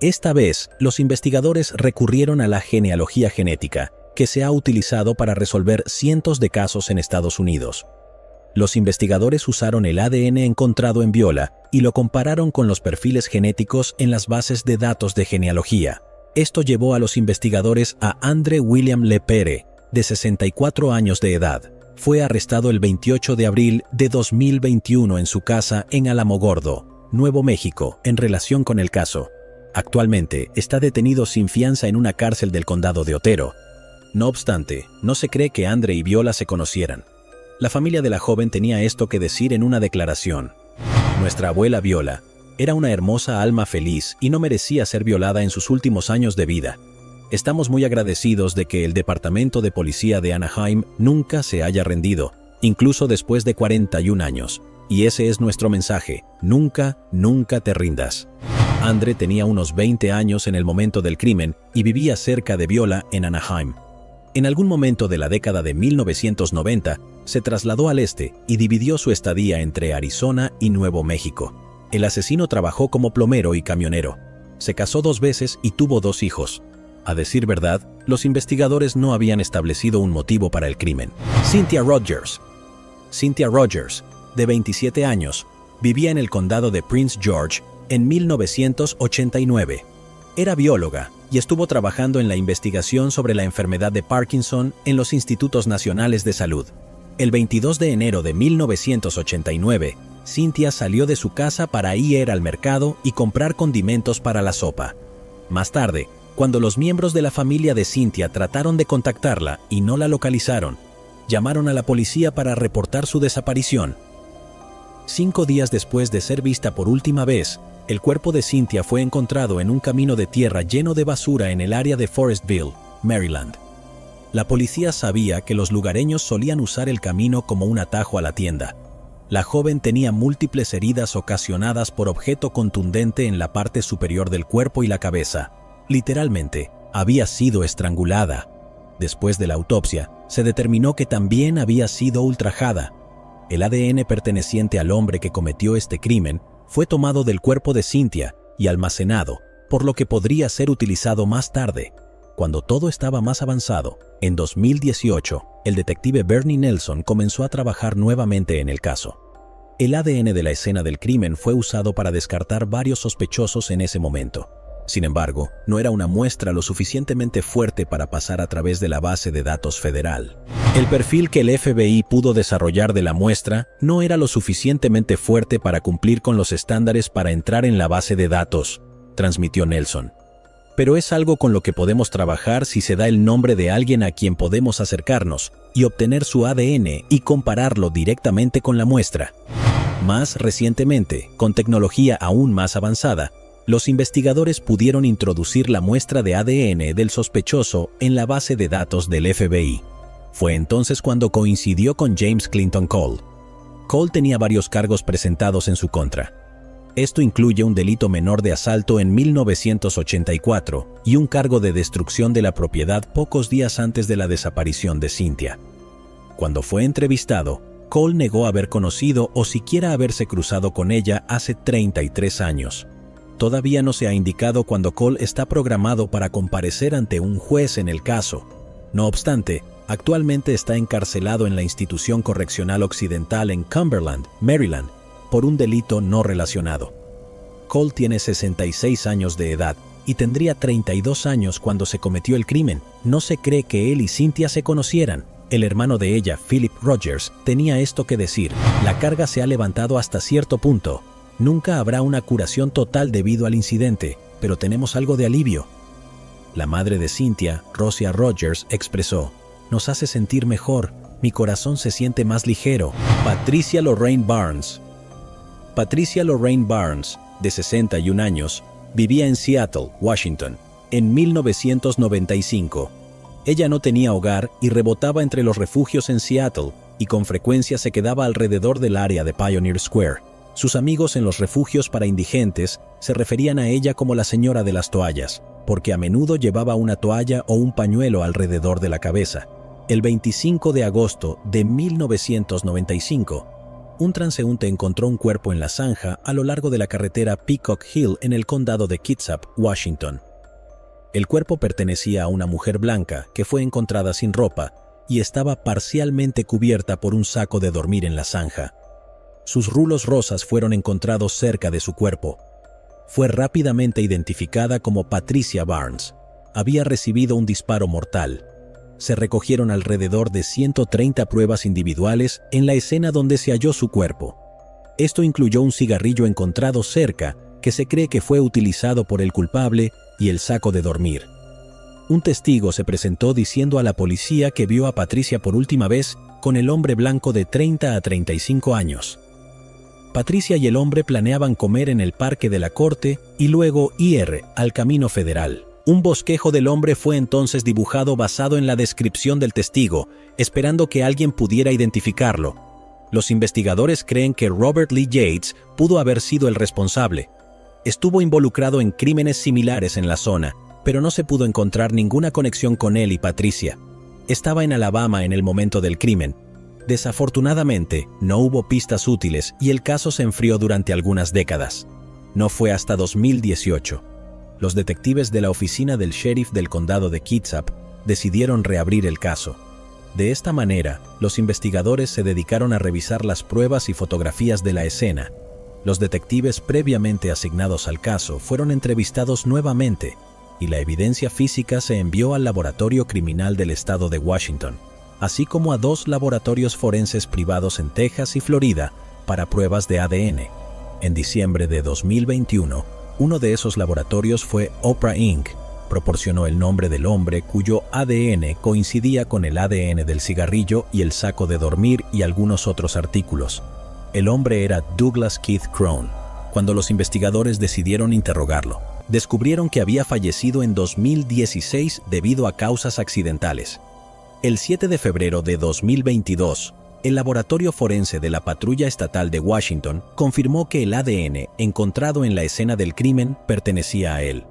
Esta vez, los investigadores recurrieron a la genealogía genética, que se ha utilizado para resolver cientos de casos en Estados Unidos. Los investigadores usaron el ADN encontrado en Viola y lo compararon con los perfiles genéticos en las bases de datos de genealogía. Esto llevó a los investigadores a Andre William Lepere, de 64 años de edad. Fue arrestado el 28 de abril de 2021 en su casa en Alamogordo, Nuevo México, en relación con el caso. Actualmente está detenido sin fianza en una cárcel del condado de Otero. No obstante, no se cree que Andre y Viola se conocieran. La familia de la joven tenía esto que decir en una declaración: "Nuestra abuela Viola era una hermosa alma feliz y no merecía ser violada en sus últimos años de vida. Estamos muy agradecidos de que el Departamento de Policía de Anaheim nunca se haya rendido, incluso después de 41 años. Y ese es nuestro mensaje: nunca, nunca te rindas". Andre tenía unos 20 años en el momento del crimen y vivía cerca de Viola en Anaheim. En algún momento de la década de 1990, se trasladó al este y dividió su estadía entre Arizona y Nuevo México. El asesino trabajó como plomero y camionero. Se casó 2 veces y tuvo 2 hijos. A decir verdad, los investigadores no habían establecido un motivo para el crimen. Cynthia Rogers, de 27 años, vivía en el condado de Prince George en 1989. Era bióloga y estuvo trabajando en la investigación sobre la enfermedad de Parkinson en los Institutos Nacionales de Salud. El 22 de enero de 1989, Cynthia salió de su casa para ir al mercado y comprar condimentos para la sopa. Más tarde, cuando los miembros de la familia de Cynthia trataron de contactarla y no la localizaron, llamaron a la policía para reportar su desaparición. 5 días después de ser vista por última vez, el cuerpo de Cynthia fue encontrado en un camino de tierra lleno de basura en el área de Forestville, Maryland. La policía sabía que los lugareños solían usar el camino como un atajo a la tienda. La joven tenía múltiples heridas ocasionadas por objeto contundente en la parte superior del cuerpo y la cabeza. Literalmente, había sido estrangulada. Después de la autopsia, se determinó que también había sido ultrajada. El ADN perteneciente al hombre que cometió este crimen fue tomado del cuerpo de Cynthia y almacenado, por lo que podría ser utilizado más tarde. Cuando todo estaba más avanzado, en 2018, el detective Bernie Nelson comenzó a trabajar nuevamente en el caso. El ADN de la escena del crimen fue usado para descartar varios sospechosos en ese momento. Sin embargo, no era una muestra lo suficientemente fuerte para pasar a través de la base de datos federal. El perfil que el FBI pudo desarrollar de la muestra no era lo suficientemente fuerte para cumplir con los estándares para entrar en la base de datos, transmitió Nelson. Pero es algo con lo que podemos trabajar si se da el nombre de alguien a quien podemos acercarnos y obtener su ADN y compararlo directamente con la muestra. Más recientemente, con tecnología aún más avanzada, los investigadores pudieron introducir la muestra de ADN del sospechoso en la base de datos del FBI. Fue entonces cuando coincidió con James Clinton Cole. Cole tenía varios cargos presentados en su contra. Esto incluye un delito menor de asalto en 1984 y un cargo de destrucción de la propiedad pocos días antes de la desaparición de Cynthia. Cuando fue entrevistado, Cole negó haber conocido o siquiera haberse cruzado con ella hace 33 años. Todavía no se ha indicado cuándo Cole está programado para comparecer ante un juez en el caso. No obstante, actualmente está encarcelado en la Institución Correccional Occidental en Cumberland, Maryland, por un delito no relacionado. Cole tiene 66 años de edad y tendría 32 años cuando se cometió el crimen. No se cree que él y Cynthia se conocieran. El hermano de ella, Philip Rogers, tenía esto que decir: la carga se ha levantado hasta cierto punto. Nunca habrá una curación total debido al incidente, pero tenemos algo de alivio. La madre de Cynthia, Rosia Rogers, expresó: nos hace sentir mejor, mi corazón se siente más ligero. Patricia Lorraine Barnes. Patricia Lorraine Barnes, de 61 años, vivía en Seattle, Washington, en 1995. Ella no tenía hogar y rebotaba entre los refugios en Seattle y con frecuencia se quedaba alrededor del área de Pioneer Square. Sus amigos en los refugios para indigentes se referían a ella como la señora de las toallas, porque a menudo llevaba una toalla o un pañuelo alrededor de la cabeza. El 25 de agosto de 1995, un transeúnte encontró un cuerpo en la zanja a lo largo de la carretera Peacock Hill en el condado de Kitsap, Washington. El cuerpo pertenecía a una mujer blanca que fue encontrada sin ropa y estaba parcialmente cubierta por un saco de dormir en la zanja. Sus rulos rosas fueron encontrados cerca de su cuerpo. Fue rápidamente identificada como Patricia Barnes. Había recibido un disparo mortal. Se recogieron alrededor de 130 pruebas individuales en la escena donde se halló su cuerpo. Esto incluyó un cigarrillo encontrado cerca, que se cree que fue utilizado por el culpable, y el saco de dormir. Un testigo se presentó diciendo a la policía que vio a Patricia por última vez con el hombre blanco de 30 a 35 años. Patricia y el hombre planeaban comer en el Parque de la Corte y luego ir al Camino Federal. Un bosquejo del hombre fue entonces dibujado basado en la descripción del testigo, esperando que alguien pudiera identificarlo. Los investigadores creen que Robert Lee Yates pudo haber sido el responsable. Estuvo involucrado en crímenes similares en la zona, pero no se pudo encontrar ninguna conexión con él y Patricia. Estaba en Alabama en el momento del crimen. Desafortunadamente, no hubo pistas útiles y el caso se enfrió durante algunas décadas. No fue hasta 2018. Los detectives de la oficina del sheriff del condado de Kitsap decidieron reabrir el caso. De esta manera, los investigadores se dedicaron a revisar las pruebas y fotografías de la escena. Los detectives previamente asignados al caso fueron entrevistados nuevamente y la evidencia física se envió al Laboratorio Criminal del Estado de Washington, así como a 2 laboratorios forenses privados en Texas y Florida para pruebas de ADN. En diciembre de 2021, uno de esos laboratorios fue Oprah Inc. Proporcionó el nombre del hombre cuyo ADN coincidía con el ADN del cigarrillo y el saco de dormir y algunos otros artículos. El hombre era Douglas Keith Crone. Cuando los investigadores decidieron interrogarlo, descubrieron que había fallecido en 2016 debido a causas accidentales. El 7 de febrero de 2022, el laboratorio forense de la Patrulla Estatal de Washington confirmó que el ADN encontrado en la escena del crimen pertenecía a él.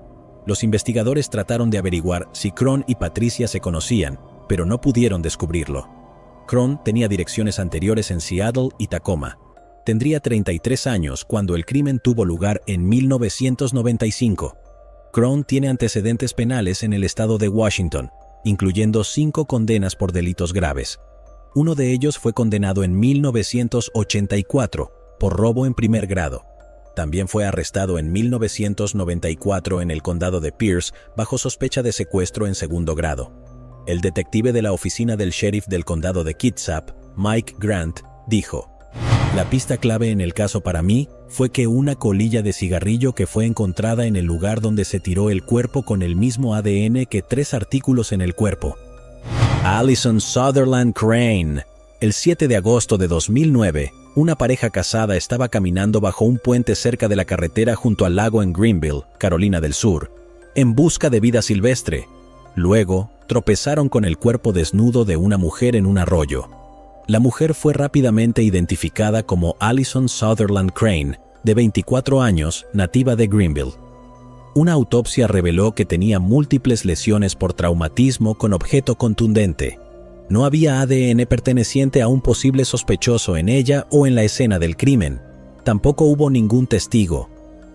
Los investigadores trataron de averiguar si Crone y Patricia se conocían, pero no pudieron descubrirlo. Crone tenía direcciones anteriores en Seattle y Tacoma. Tendría 33 años cuando el crimen tuvo lugar en 1995. Crone tiene antecedentes penales en el estado de Washington, incluyendo 5 condenas por delitos graves. Uno de ellos fue condenado en 1984 por robo en primer grado. También fue arrestado en 1994 en el condado de Pierce bajo sospecha de secuestro en segundo grado. El detective de la oficina del sheriff del condado de Kitsap, Mike Grant, dijo: "La pista clave en el caso para mí fue que una colilla de cigarrillo que fue encontrada en el lugar donde se tiró el cuerpo con el mismo ADN que 3 artículos en el cuerpo". Allison Sutherland Crane. El 7 de agosto de 2009, una pareja casada estaba caminando bajo un puente cerca de la carretera junto al lago en Greenville, Carolina del Sur, en busca de vida silvestre. Luego, tropezaron con el cuerpo desnudo de una mujer en un arroyo. La mujer fue rápidamente identificada como Allison Sutherland Crane, de 24 años, nativa de Greenville. Una autopsia reveló que tenía múltiples lesiones por traumatismo con objeto contundente. No había ADN perteneciente a un posible sospechoso en ella o en la escena del crimen. Tampoco hubo ningún testigo.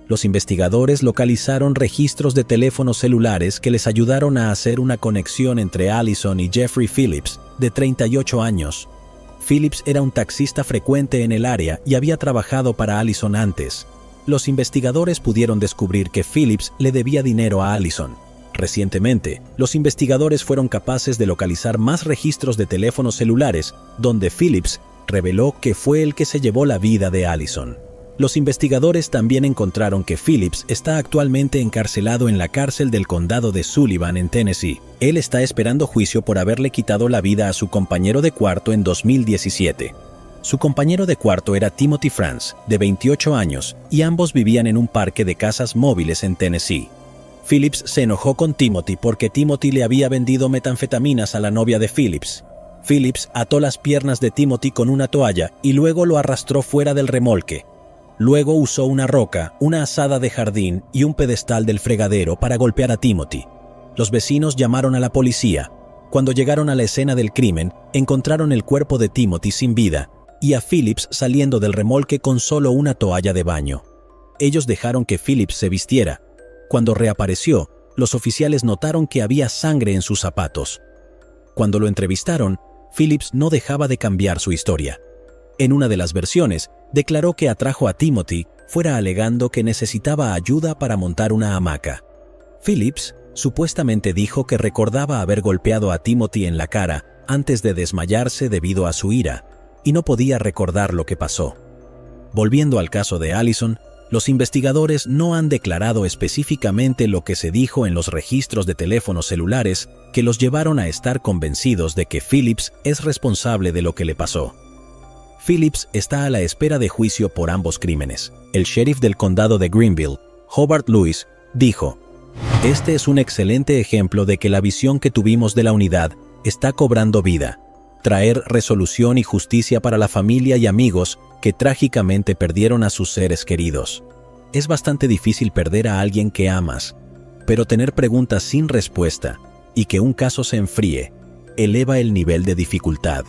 Los investigadores localizaron registros de teléfonos celulares que les ayudaron a hacer una conexión entre Allison y Jeffrey Phillips, de 38 años. Phillips era un taxista frecuente en el área y había trabajado para Allison antes. Los investigadores pudieron descubrir que Phillips le debía dinero a Allison. Recientemente, los investigadores fueron capaces de localizar más registros de teléfonos celulares, donde Phillips reveló que fue el que se llevó la vida de Allison. Los investigadores también encontraron que Phillips está actualmente encarcelado en la cárcel del condado de Sullivan, en Tennessee. Él está esperando juicio por haberle quitado la vida a su compañero de cuarto en 2017. Su compañero de cuarto era Timothy France, de 28 años, y ambos vivían en un parque de casas móviles en Tennessee. Phillips se enojó con Timothy porque Timothy le había vendido metanfetaminas a la novia de Phillips. Phillips ató las piernas de Timothy con una toalla y luego lo arrastró fuera del remolque. Luego usó una roca, una azada de jardín y un pedestal del fregadero para golpear a Timothy. Los vecinos llamaron a la policía. Cuando llegaron a la escena del crimen, encontraron el cuerpo de Timothy sin vida y a Phillips saliendo del remolque con solo una toalla de baño. Ellos dejaron que Phillips se vistiera. Cuando reapareció, los oficiales notaron que había sangre en sus zapatos. Cuando lo entrevistaron, Phillips no dejaba de cambiar su historia. En una de las versiones, declaró que atrajo a Timothy fuera alegando que necesitaba ayuda para montar una hamaca. Phillips supuestamente dijo que recordaba haber golpeado a Timothy en la cara antes de desmayarse debido a su ira, y no podía recordar lo que pasó. Volviendo al caso de Allison, los investigadores no han declarado específicamente lo que se dijo en los registros de teléfonos celulares que los llevaron a estar convencidos de que Phillips es responsable de lo que le pasó. Phillips está a la espera de juicio por ambos crímenes. El sheriff del condado de Greenville, Hobart Lewis, dijo: "Este es un excelente ejemplo de que la visión que tuvimos de la unidad está cobrando vida. Traer resolución y justicia para la familia y amigos que trágicamente perdieron a sus seres queridos. Es bastante difícil perder a alguien que amas, pero tener preguntas sin respuesta y que un caso se enfríe eleva el nivel de dificultad.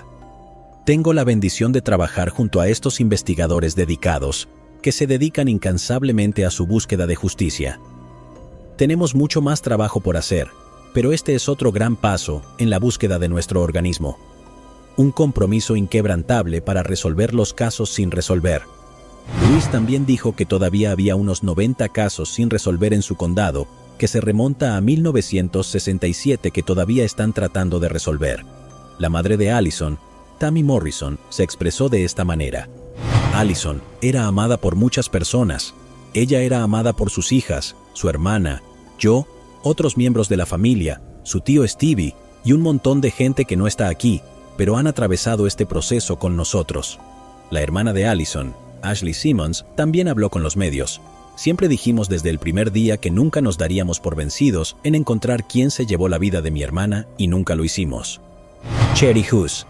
Tengo la bendición de trabajar junto a estos investigadores dedicados que se dedican incansablemente a su búsqueda de justicia. Tenemos mucho más trabajo por hacer, pero este es otro gran paso en la búsqueda de nuestro organismo. Un compromiso inquebrantable para resolver los casos sin resolver". Luis también dijo que todavía había unos 90 casos sin resolver en su condado, que se remonta a 1967 que todavía están tratando de resolver. La madre de Allison, Tammy Morrison, se expresó de esta manera: "Allison era amada por muchas personas. Ella era amada por sus hijas, su hermana, yo, otros miembros de la familia, su tío Stevie y un montón de gente que no está aquí, pero han atravesado este proceso con nosotros". La hermana de Allison, Ashley Simmons, también habló con los medios. "Siempre dijimos desde el primer día que nunca nos daríamos por vencidos en encontrar quién se llevó la vida de mi hermana y nunca lo hicimos". Cherry Hughes.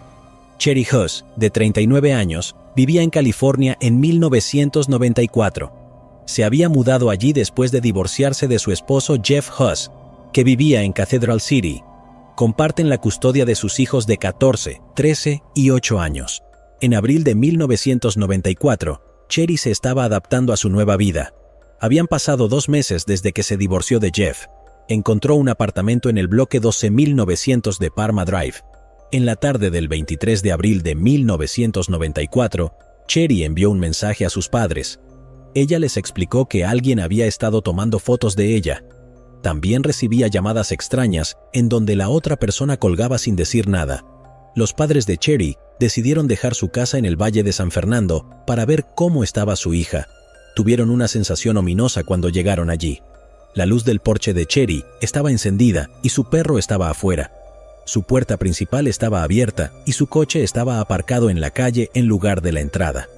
Cherry Hughes, de 39 años, vivía en California en 1994. Se había mudado allí después de divorciarse de su esposo Jeff Hughes, que vivía en Cathedral City. Comparten la custodia de sus hijos de 14, 13 y 8 años. En abril de 1994, Cherry se estaba adaptando a su nueva vida. Habían pasado 2 meses desde que se divorció de Jeff. Encontró un apartamento en el bloque 12900 de Parma Drive. En la tarde del 23 de abril de 1994, Cherry envió un mensaje a sus padres. Ella les explicó que alguien había estado tomando fotos de ella. También recibía llamadas extrañas en donde la otra persona colgaba sin decir nada. Los padres de Cherry decidieron dejar su casa en el Valle de San Fernando para ver cómo estaba su hija. Tuvieron una sensación ominosa cuando llegaron allí. La luz del porche de Cherry estaba encendida y su perro estaba afuera. Su puerta principal estaba abierta y su coche estaba aparcado en la calle en lugar de la entrada.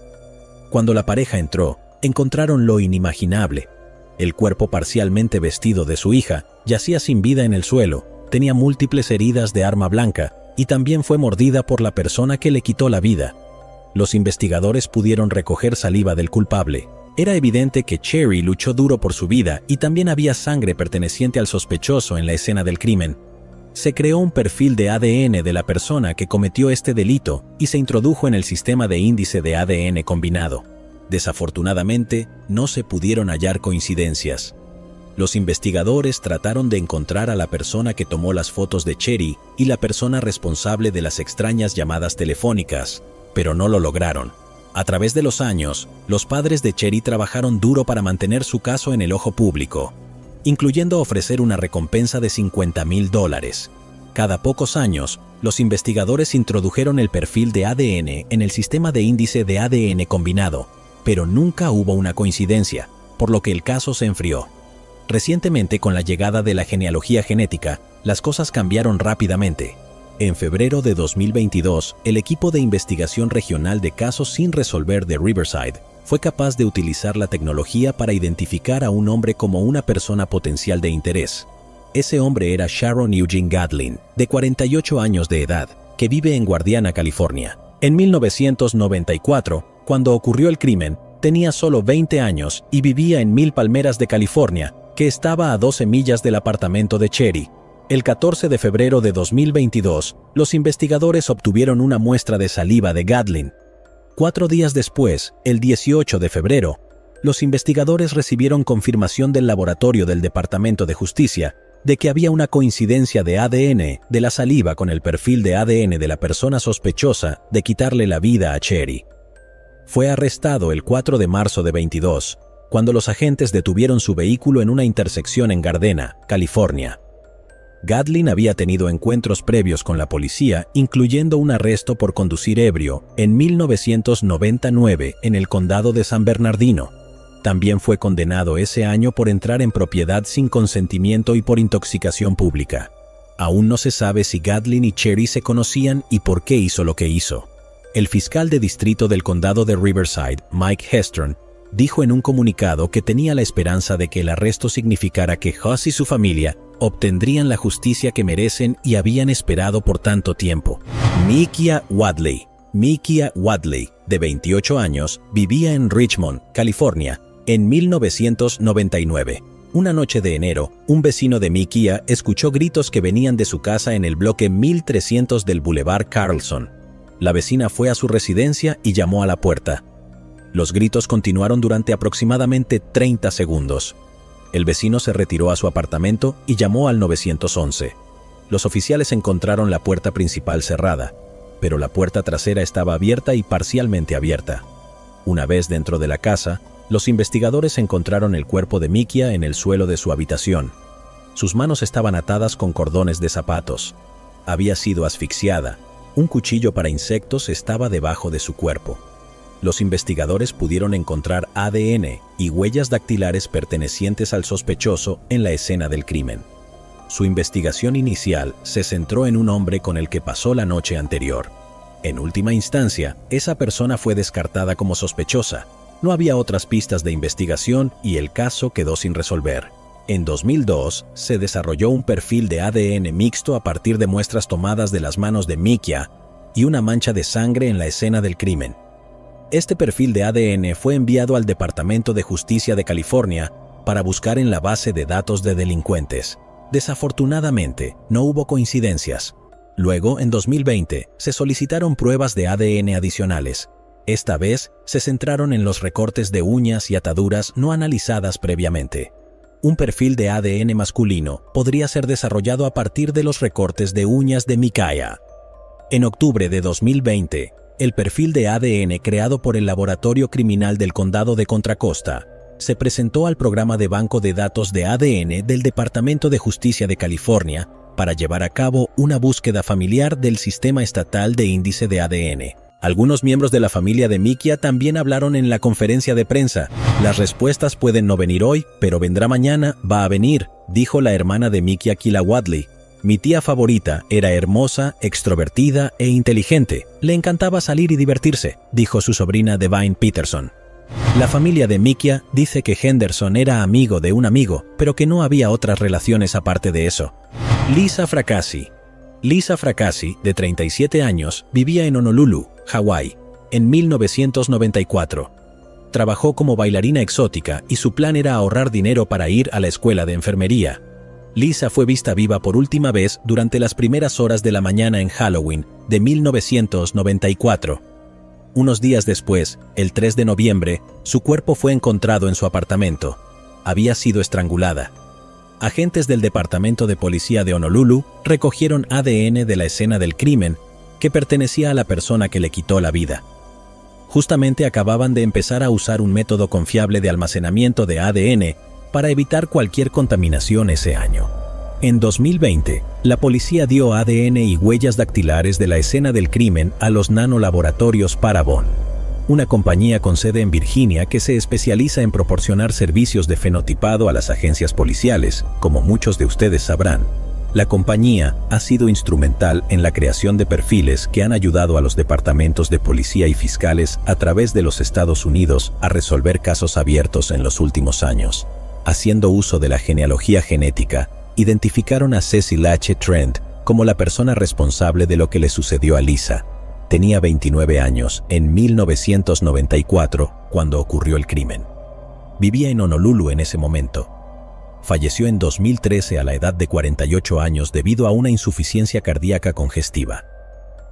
Cuando la pareja entró, encontraron lo inimaginable. El cuerpo parcialmente vestido de su hija yacía sin vida en el suelo, tenía múltiples heridas de arma blanca y también fue mordida por la persona que le quitó la vida. Los investigadores pudieron recoger saliva del culpable. Era evidente que Cherry luchó duro por su vida y también había sangre perteneciente al sospechoso en la escena del crimen. Se creó un perfil de ADN de la persona que cometió este delito y se introdujo en el sistema de índice de ADN combinado. Desafortunadamente, no se pudieron hallar coincidencias. Los investigadores trataron de encontrar a la persona que tomó las fotos de Cherry y la persona responsable de las extrañas llamadas telefónicas, pero no lo lograron. A través de los años, los padres de Cherry trabajaron duro para mantener su caso en el ojo público, incluyendo ofrecer una recompensa de $50,000. Cada pocos años, los investigadores introdujeron el perfil de ADN en el sistema de índice de ADN combinado, pero nunca hubo una coincidencia, por lo que el caso se enfrió. Recientemente, con la llegada de la genealogía genética, las cosas cambiaron rápidamente. En febrero de 2022, el equipo de investigación regional de casos sin resolver de Riverside fue capaz de utilizar la tecnología para identificar a un hombre como una persona potencial de interés. Ese hombre era Sharon Eugene Gadlin, de 48 años de edad, que vive en Guardiana, California. En 1994, cuando ocurrió el crimen, tenía solo 20 años y vivía en Mil Palmeras de California, que estaba a 12 millas del apartamento de Cherry. El 14 de febrero de 2022, los investigadores obtuvieron una muestra de saliva de Gadlin. 4 días después, el 18 de febrero, los investigadores recibieron confirmación del laboratorio del Departamento de Justicia de que había una coincidencia de ADN de la saliva con el perfil de ADN de la persona sospechosa de quitarle la vida a Cherry. Fue arrestado el 4 de marzo de 22, cuando los agentes detuvieron su vehículo en una intersección en Gardena, California. Gadlin había tenido encuentros previos con la policía, incluyendo un arresto por conducir ebrio en 1999 en el condado de San Bernardino. También fue condenado ese año por entrar en propiedad sin consentimiento y por intoxicación pública. Aún no se sabe si Gadlin y Cherry se conocían y por qué hizo lo que hizo. El fiscal de distrito del condado de Riverside, Mike Hestron, dijo en un comunicado que tenía la esperanza de que el arresto significara que Huss y su familia obtendrían la justicia que merecen y habían esperado por tanto tiempo. Mikia Wadley, de 28 años, vivía en Richmond, California, en 1999. Una noche de enero, un vecino de Mikia escuchó gritos que venían de su casa en el bloque 1300 del Boulevard Carlson. La vecina fue a su residencia y llamó a la puerta. Los gritos continuaron durante aproximadamente 30 segundos. El vecino se retiró a su apartamento y llamó al 911. Los oficiales encontraron la puerta principal cerrada, pero la puerta trasera estaba abierta y parcialmente abierta. Una vez dentro de la casa, los investigadores encontraron el cuerpo de Mikia en el suelo de su habitación. Sus manos estaban atadas con cordones de zapatos. Había sido asfixiada. Un cuchillo para insectos estaba debajo de su cuerpo. Los investigadores pudieron encontrar ADN y huellas dactilares pertenecientes al sospechoso en la escena del crimen. Su investigación inicial se centró en un hombre con el que pasó la noche anterior. En última instancia, esa persona fue descartada como sospechosa. No había otras pistas de investigación y el caso quedó sin resolver. En 2002, se desarrolló un perfil de ADN mixto a partir de muestras tomadas de las manos de Mikia y una mancha de sangre en la escena del crimen. Este perfil de ADN fue enviado al Departamento de Justicia de California para buscar en la base de datos de delincuentes. Desafortunadamente, no hubo coincidencias. Luego, en 2020, se solicitaron pruebas de ADN adicionales. Esta vez se centraron en los recortes de uñas y ataduras no analizadas previamente. Un perfil de ADN masculino podría ser desarrollado a partir de los recortes de uñas de Micaiah. En octubre de 2020, el perfil de ADN creado por el Laboratorio Criminal del Condado de Contra Costa se presentó al programa de banco de datos de ADN del Departamento de Justicia de California para llevar a cabo una búsqueda familiar del Sistema Estatal de Índice de ADN. Algunos miembros de la familia de Micaiah también hablaron en la conferencia de prensa. Las respuestas pueden no venir hoy, pero vendrá mañana, va a venir, dijo la hermana de Micaiah, Kyla Wadley. Mi tía favorita era hermosa, extrovertida e inteligente. Le encantaba salir y divertirse, dijo su sobrina Devine Peterson. La familia de Micaiah dice que Henderson era amigo de un amigo, pero que no había otras relaciones aparte de eso. Lisa Fracassi. Lisa Fracassi, de 37 años, vivía en Honolulu, Hawái, en 1994. Trabajó como bailarina exótica y su plan era ahorrar dinero para ir a la escuela de enfermería. Lisa fue vista viva por última vez durante las primeras horas de la mañana en Halloween de 1994. Unos días después, el 3 de noviembre, su cuerpo fue encontrado en su apartamento. Había sido estrangulada. Agentes del Departamento de Policía de Honolulu recogieron ADN de la escena del crimen que pertenecía a la persona que le quitó la vida. Justamente acababan de empezar a usar un método confiable de almacenamiento de ADN para evitar cualquier contaminación ese año. En 2020, la policía dio ADN y huellas dactilares de la escena del crimen a los nanolaboratorios Parabon, una compañía con sede en Virginia que se especializa en proporcionar servicios de fenotipado a las agencias policiales. Como muchos de ustedes sabrán, la compañía ha sido instrumental en la creación de perfiles que han ayudado a los departamentos de policía y fiscales a través de los Estados Unidos a resolver casos abiertos en los últimos años. Haciendo uso de la genealogía genética, identificaron a Cecil H. Trent como la persona responsable de lo que le sucedió a Lisa. Tenía 29 años en 1994 cuando ocurrió el crimen. Vivía en Honolulu en ese momento. Falleció en 2013 a la edad de 48 años debido a una insuficiencia cardíaca congestiva.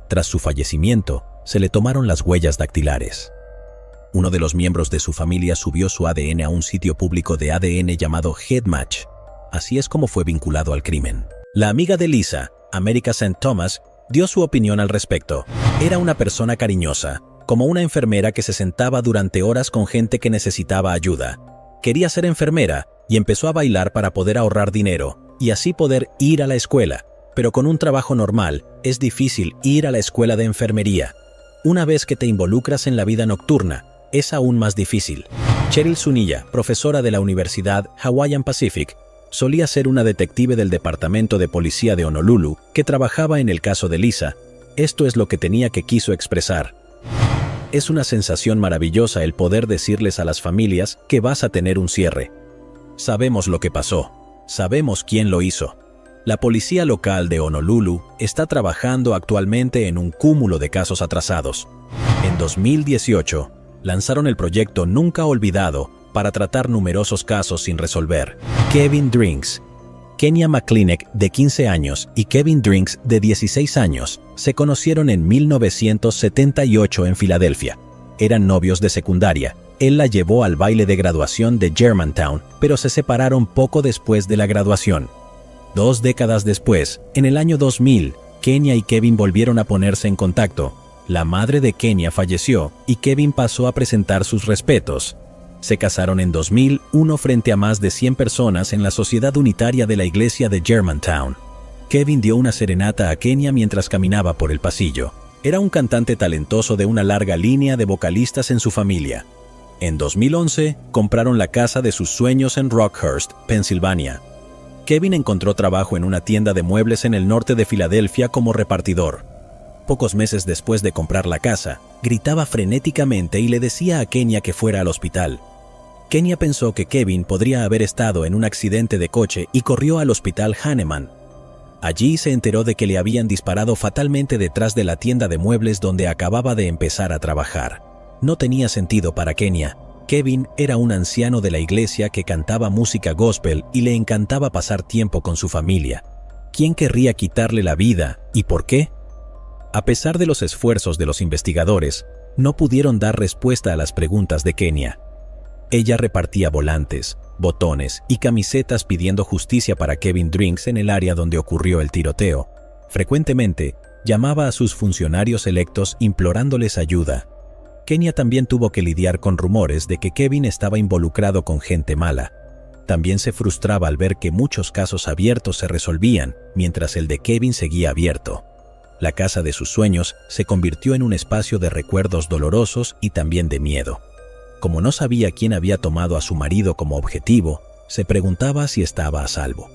Tras su fallecimiento, se le tomaron las huellas dactilares. Uno de los miembros de su familia subió su ADN a un sitio público de ADN llamado HeadMatch. Así es como fue vinculado al crimen. La amiga de Lisa, America St. Thomas, dio su opinión al respecto. Era una persona cariñosa, como una enfermera que se sentaba durante horas con gente que necesitaba ayuda. Quería ser enfermera y empezó a bailar para poder ahorrar dinero y así poder ir a la escuela. Pero con un trabajo normal, es difícil ir a la escuela de enfermería. Una vez que te involucras en la vida nocturna, es aún más difícil. Cheryl Zuniga, profesora de la Universidad Hawaiian Pacific, solía ser una detective del Departamento de Policía de Honolulu que trabajaba en el caso de Lisa. Esto es lo que tenía que quiso expresar. Es una sensación maravillosa el poder decirles a las familias que vas a tener un cierre. Sabemos lo que pasó. Sabemos quién lo hizo. La policía local de Honolulu está trabajando actualmente en un cúmulo de casos atrasados. En 2018, lanzaron el proyecto Nunca Olvidado para tratar numerosos casos sin resolver. Kevin Drinks, Kenya McClintock, de 15 años, y Kevin Drinks, de 16 años, se conocieron en 1978 en Filadelfia. Eran novios de secundaria. Él la llevó al baile de graduación de Germantown, pero se separaron poco después de la graduación. 2 décadas después, en el año 2000, Kenya y Kevin volvieron a ponerse en contacto. La madre de Kenya falleció y Kevin pasó a presentar sus respetos. Se casaron en 2001 frente a más de 100 personas en la Sociedad Unitaria de la Iglesia de Germantown. Kevin dio una serenata a Kenya mientras caminaba por el pasillo. Era un cantante talentoso de una larga línea de vocalistas en su familia. En 2011, compraron la casa de sus sueños en Rockhurst, Pensilvania. Kevin encontró trabajo en una tienda de muebles en el norte de Filadelfia como repartidor. Pocos meses después de comprar la casa, gritaba frenéticamente y le decía a Kenya que fuera al hospital. Kenya pensó que Kevin podría haber estado en un accidente de coche y corrió al hospital Hahnemann. Allí se enteró de que le habían disparado fatalmente detrás de la tienda de muebles donde acababa de empezar a trabajar. No tenía sentido para Kenya. Kevin era un anciano de la iglesia que cantaba música gospel y le encantaba pasar tiempo con su familia. ¿Quién querría quitarle la vida y por qué? A pesar de los esfuerzos de los investigadores, no pudieron dar respuesta a las preguntas de Kenya. Ella repartía volantes, botones y camisetas pidiendo justicia para Kevin Drinks en el área donde ocurrió el tiroteo. Frecuentemente, llamaba a sus funcionarios electos implorándoles ayuda. Kenya también tuvo que lidiar con rumores de que Kevin estaba involucrado con gente mala. También se frustraba al ver que muchos casos abiertos se resolvían, mientras el de Kevin seguía abierto. La casa de sus sueños se convirtió en un espacio de recuerdos dolorosos y también de miedo. Como no sabía quién había tomado a su marido como objetivo, se preguntaba si estaba a salvo.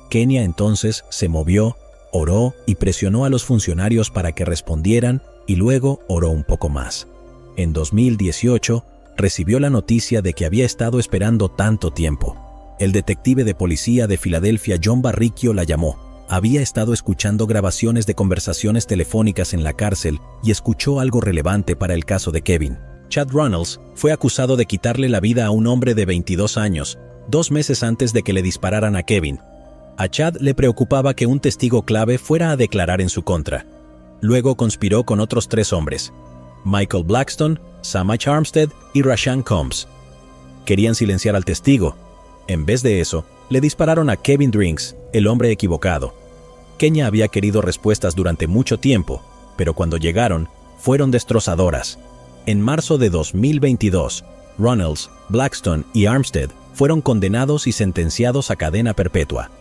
Kenya entonces se movió, oró y presionó a los funcionarios para que respondieran y luego oró un poco más. En 2018, recibió la noticia de que había estado esperando tanto tiempo. El detective de policía de Filadelfia, John Barricchio, la llamó. Había estado escuchando grabaciones de conversaciones telefónicas en la cárcel y escuchó algo relevante para el caso de Kevin. Chad Runnels fue acusado de quitarle la vida a un hombre de 22 años, 2 meses antes de que le dispararan a Kevin. A Chad le preocupaba que un testigo clave fuera a declarar en su contra. Luego conspiró con otros 3 hombres: Michael Blackstone, Samach Armstead y Rashan Combs. Querían silenciar al testigo. En vez de eso, le dispararon a Kevin Drinks, el hombre equivocado. Kenya había querido respuestas durante mucho tiempo, pero cuando llegaron, fueron destrozadoras. En marzo de 2022, Runnels, Blackstone y Armstead fueron condenados y sentenciados a cadena perpetua.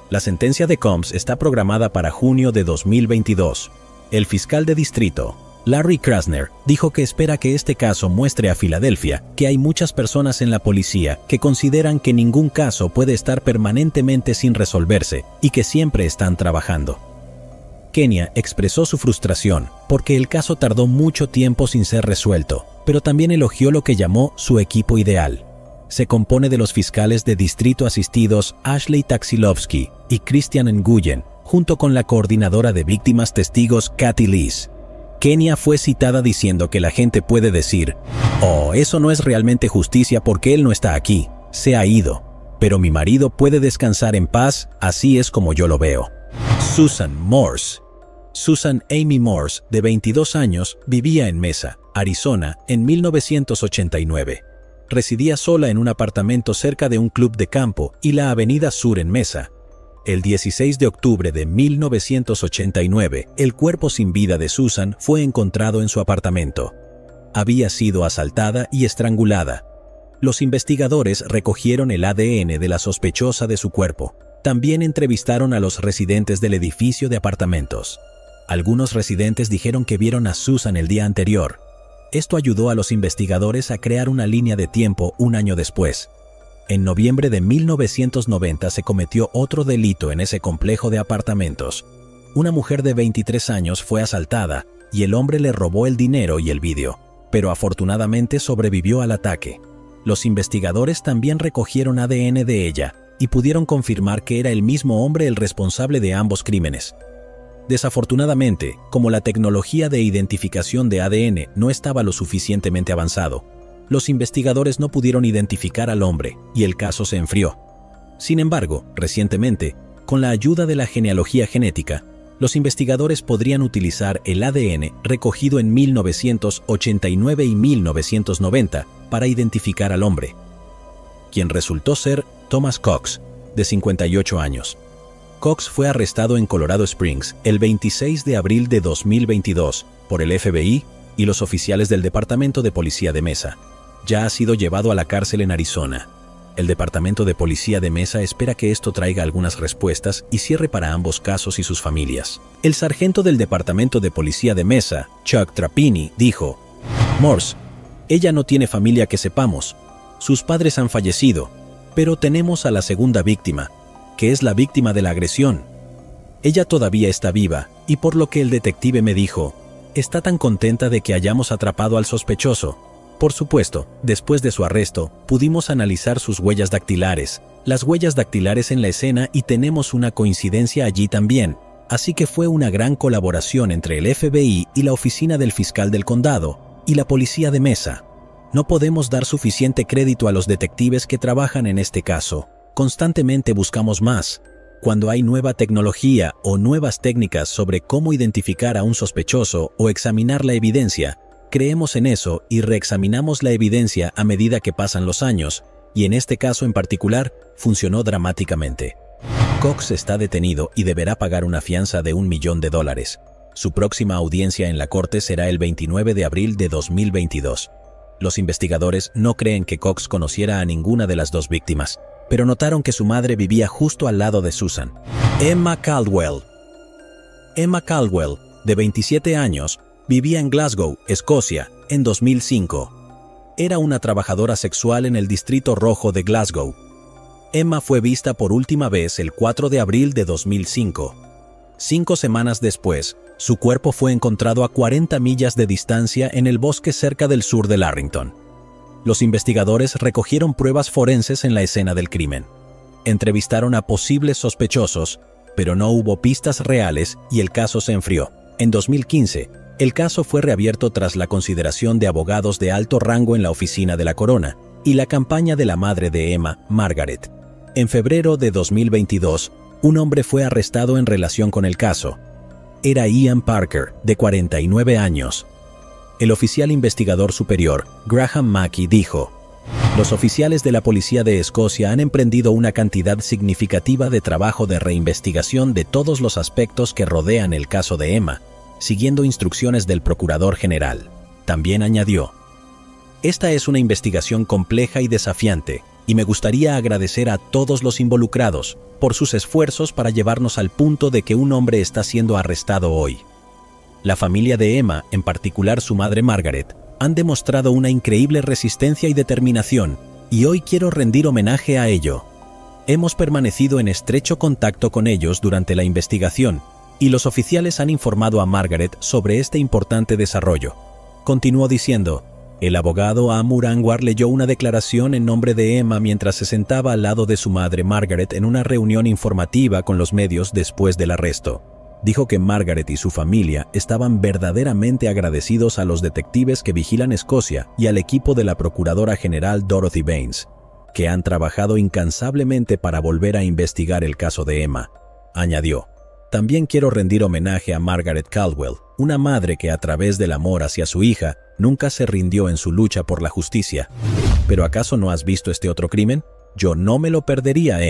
La sentencia de Combs está programada para junio de 2022. El fiscal de distrito, Larry Krasner, dijo que espera que este caso muestre a Filadelfia que hay muchas personas en la policía que consideran que ningún caso puede estar permanentemente sin resolverse y que siempre están trabajando. Kenya expresó su frustración porque el caso tardó mucho tiempo sin ser resuelto, pero también elogió lo que llamó su equipo ideal. Se compone de los fiscales de distrito asistidos Ashley Taxilovsky y Christian Nguyen, junto con la coordinadora de víctimas testigos Kathy Lees. Kenya fue citada diciendo que la gente puede decir: «Oh, eso no es realmente justicia porque él no está aquí, se ha ido. Pero mi marido puede descansar en paz, así es como yo lo veo». Susan Morse. Susan Amy Morse, de 22 años, vivía en Mesa, Arizona, en 1989. Residía sola en un apartamento cerca de un club de campo y la Avenida Sur en Mesa. El 16 de octubre de 1989, el cuerpo sin vida de Susan fue encontrado en su apartamento. Había sido asaltada y estrangulada. Los investigadores recogieron el ADN de la sospechosa de su cuerpo. También entrevistaron a los residentes del edificio de apartamentos. Algunos residentes dijeron que vieron a Susan el día anterior. Esto ayudó a los investigadores a crear una línea de tiempo un año después. En noviembre de 1990 se cometió otro delito en ese complejo de apartamentos. Una mujer de 23 años fue asaltada y el hombre le robó el dinero y el vídeo, pero afortunadamente sobrevivió al ataque. Los investigadores también recogieron ADN de ella y pudieron confirmar que era el mismo hombre el responsable de ambos crímenes. Desafortunadamente, como la tecnología de identificación de ADN no estaba lo suficientemente avanzado, los investigadores no pudieron identificar al hombre y el caso se enfrió. Sin embargo, recientemente, con la ayuda de la genealogía genética, los investigadores podrían utilizar el ADN recogido en 1989 y 1990 para identificar al hombre, quien resultó ser Thomas Cox, de 58 años. Cox fue arrestado en Colorado Springs el 26 de abril de 2022 por el FBI y los oficiales del Departamento de Policía de Mesa. Ya ha sido llevado a la cárcel en Arizona. El Departamento de Policía de Mesa espera que esto traiga algunas respuestas y cierre para ambos casos y sus familias. El sargento del Departamento de Policía de Mesa, Chuck Trapini, dijo: «Morse, ella no tiene familia que sepamos. Sus padres han fallecido, pero tenemos a la segunda víctima, que es la víctima de la agresión. Ella todavía está viva, y por lo que el detective me dijo, está tan contenta de que hayamos atrapado al sospechoso. Por supuesto, después de su arresto, pudimos analizar sus huellas dactilares, las huellas dactilares en la escena y tenemos una coincidencia allí también. Así que fue una gran colaboración entre el FBI y la oficina del fiscal del condado y la policía de Mesa. No podemos dar suficiente crédito a los detectives que trabajan en este caso. Constantemente buscamos más. Cuando hay nueva tecnología o nuevas técnicas sobre cómo identificar a un sospechoso o examinar la evidencia, Creemos en eso y reexaminamos la evidencia a medida que pasan los años, y en este caso en particular, funcionó dramáticamente. Cox está detenido y deberá pagar una fianza de $1 millón. Su próxima audiencia en la corte será el 29 de abril de 2022. Los investigadores no creen que Cox conociera a ninguna de las dos víctimas, pero notaron que su madre vivía justo al lado de Susan. Emma Caldwell. Emma Caldwell, de 27 años, vivía en Glasgow, Escocia, en 2005. Era una trabajadora sexual en el Distrito Rojo de Glasgow. Emma fue vista por última vez el 4 de abril de 2005. 5 semanas después, su cuerpo fue encontrado a 40 millas de distancia en el bosque cerca del sur de Larrington. Los investigadores recogieron pruebas forenses en la escena del crimen. Entrevistaron a posibles sospechosos, pero no hubo pistas reales y el caso se enfrió. En 2015, el caso fue reabierto tras la consideración de abogados de alto rango en la oficina de la corona y la campaña de la madre de Emma, Margaret. En febrero de 2022, un hombre fue arrestado en relación con el caso. Era Ian Parker, de 49 años. El oficial investigador superior, Graham Mackey, dijo: "Los oficiales de la Policía de Escocia han emprendido una cantidad significativa de trabajo de reinvestigación de todos los aspectos que rodean el caso de Emma, siguiendo instrucciones del Procurador General". También añadió: "Esta es una investigación compleja y desafiante, y me gustaría agradecer a todos los involucrados por sus esfuerzos para llevarnos al punto de que un hombre está siendo arrestado hoy". La familia de Emma, en particular su madre Margaret, han demostrado una increíble resistencia y determinación, y hoy quiero rendir homenaje a ello. Hemos permanecido en estrecho contacto con ellos durante la investigación, y los oficiales han informado a Margaret sobre este importante desarrollo. Continuó diciendo: "El abogado Amur Anwar leyó una declaración en nombre de Emma mientras se sentaba al lado de su madre Margaret en una reunión informativa con los medios después del arresto. Dijo que Margaret y su familia estaban verdaderamente agradecidos a los detectives que vigilan Escocia y al equipo de la Procuradora General Dorothy Baines, que han trabajado incansablemente para volver a investigar el caso de Emma". Añadió: "También quiero rendir homenaje a Margaret Caldwell, una madre que a través del amor hacia su hija nunca se rindió en su lucha por la justicia. ¿Pero acaso no has visto este otro crimen? Yo no me lo perdería,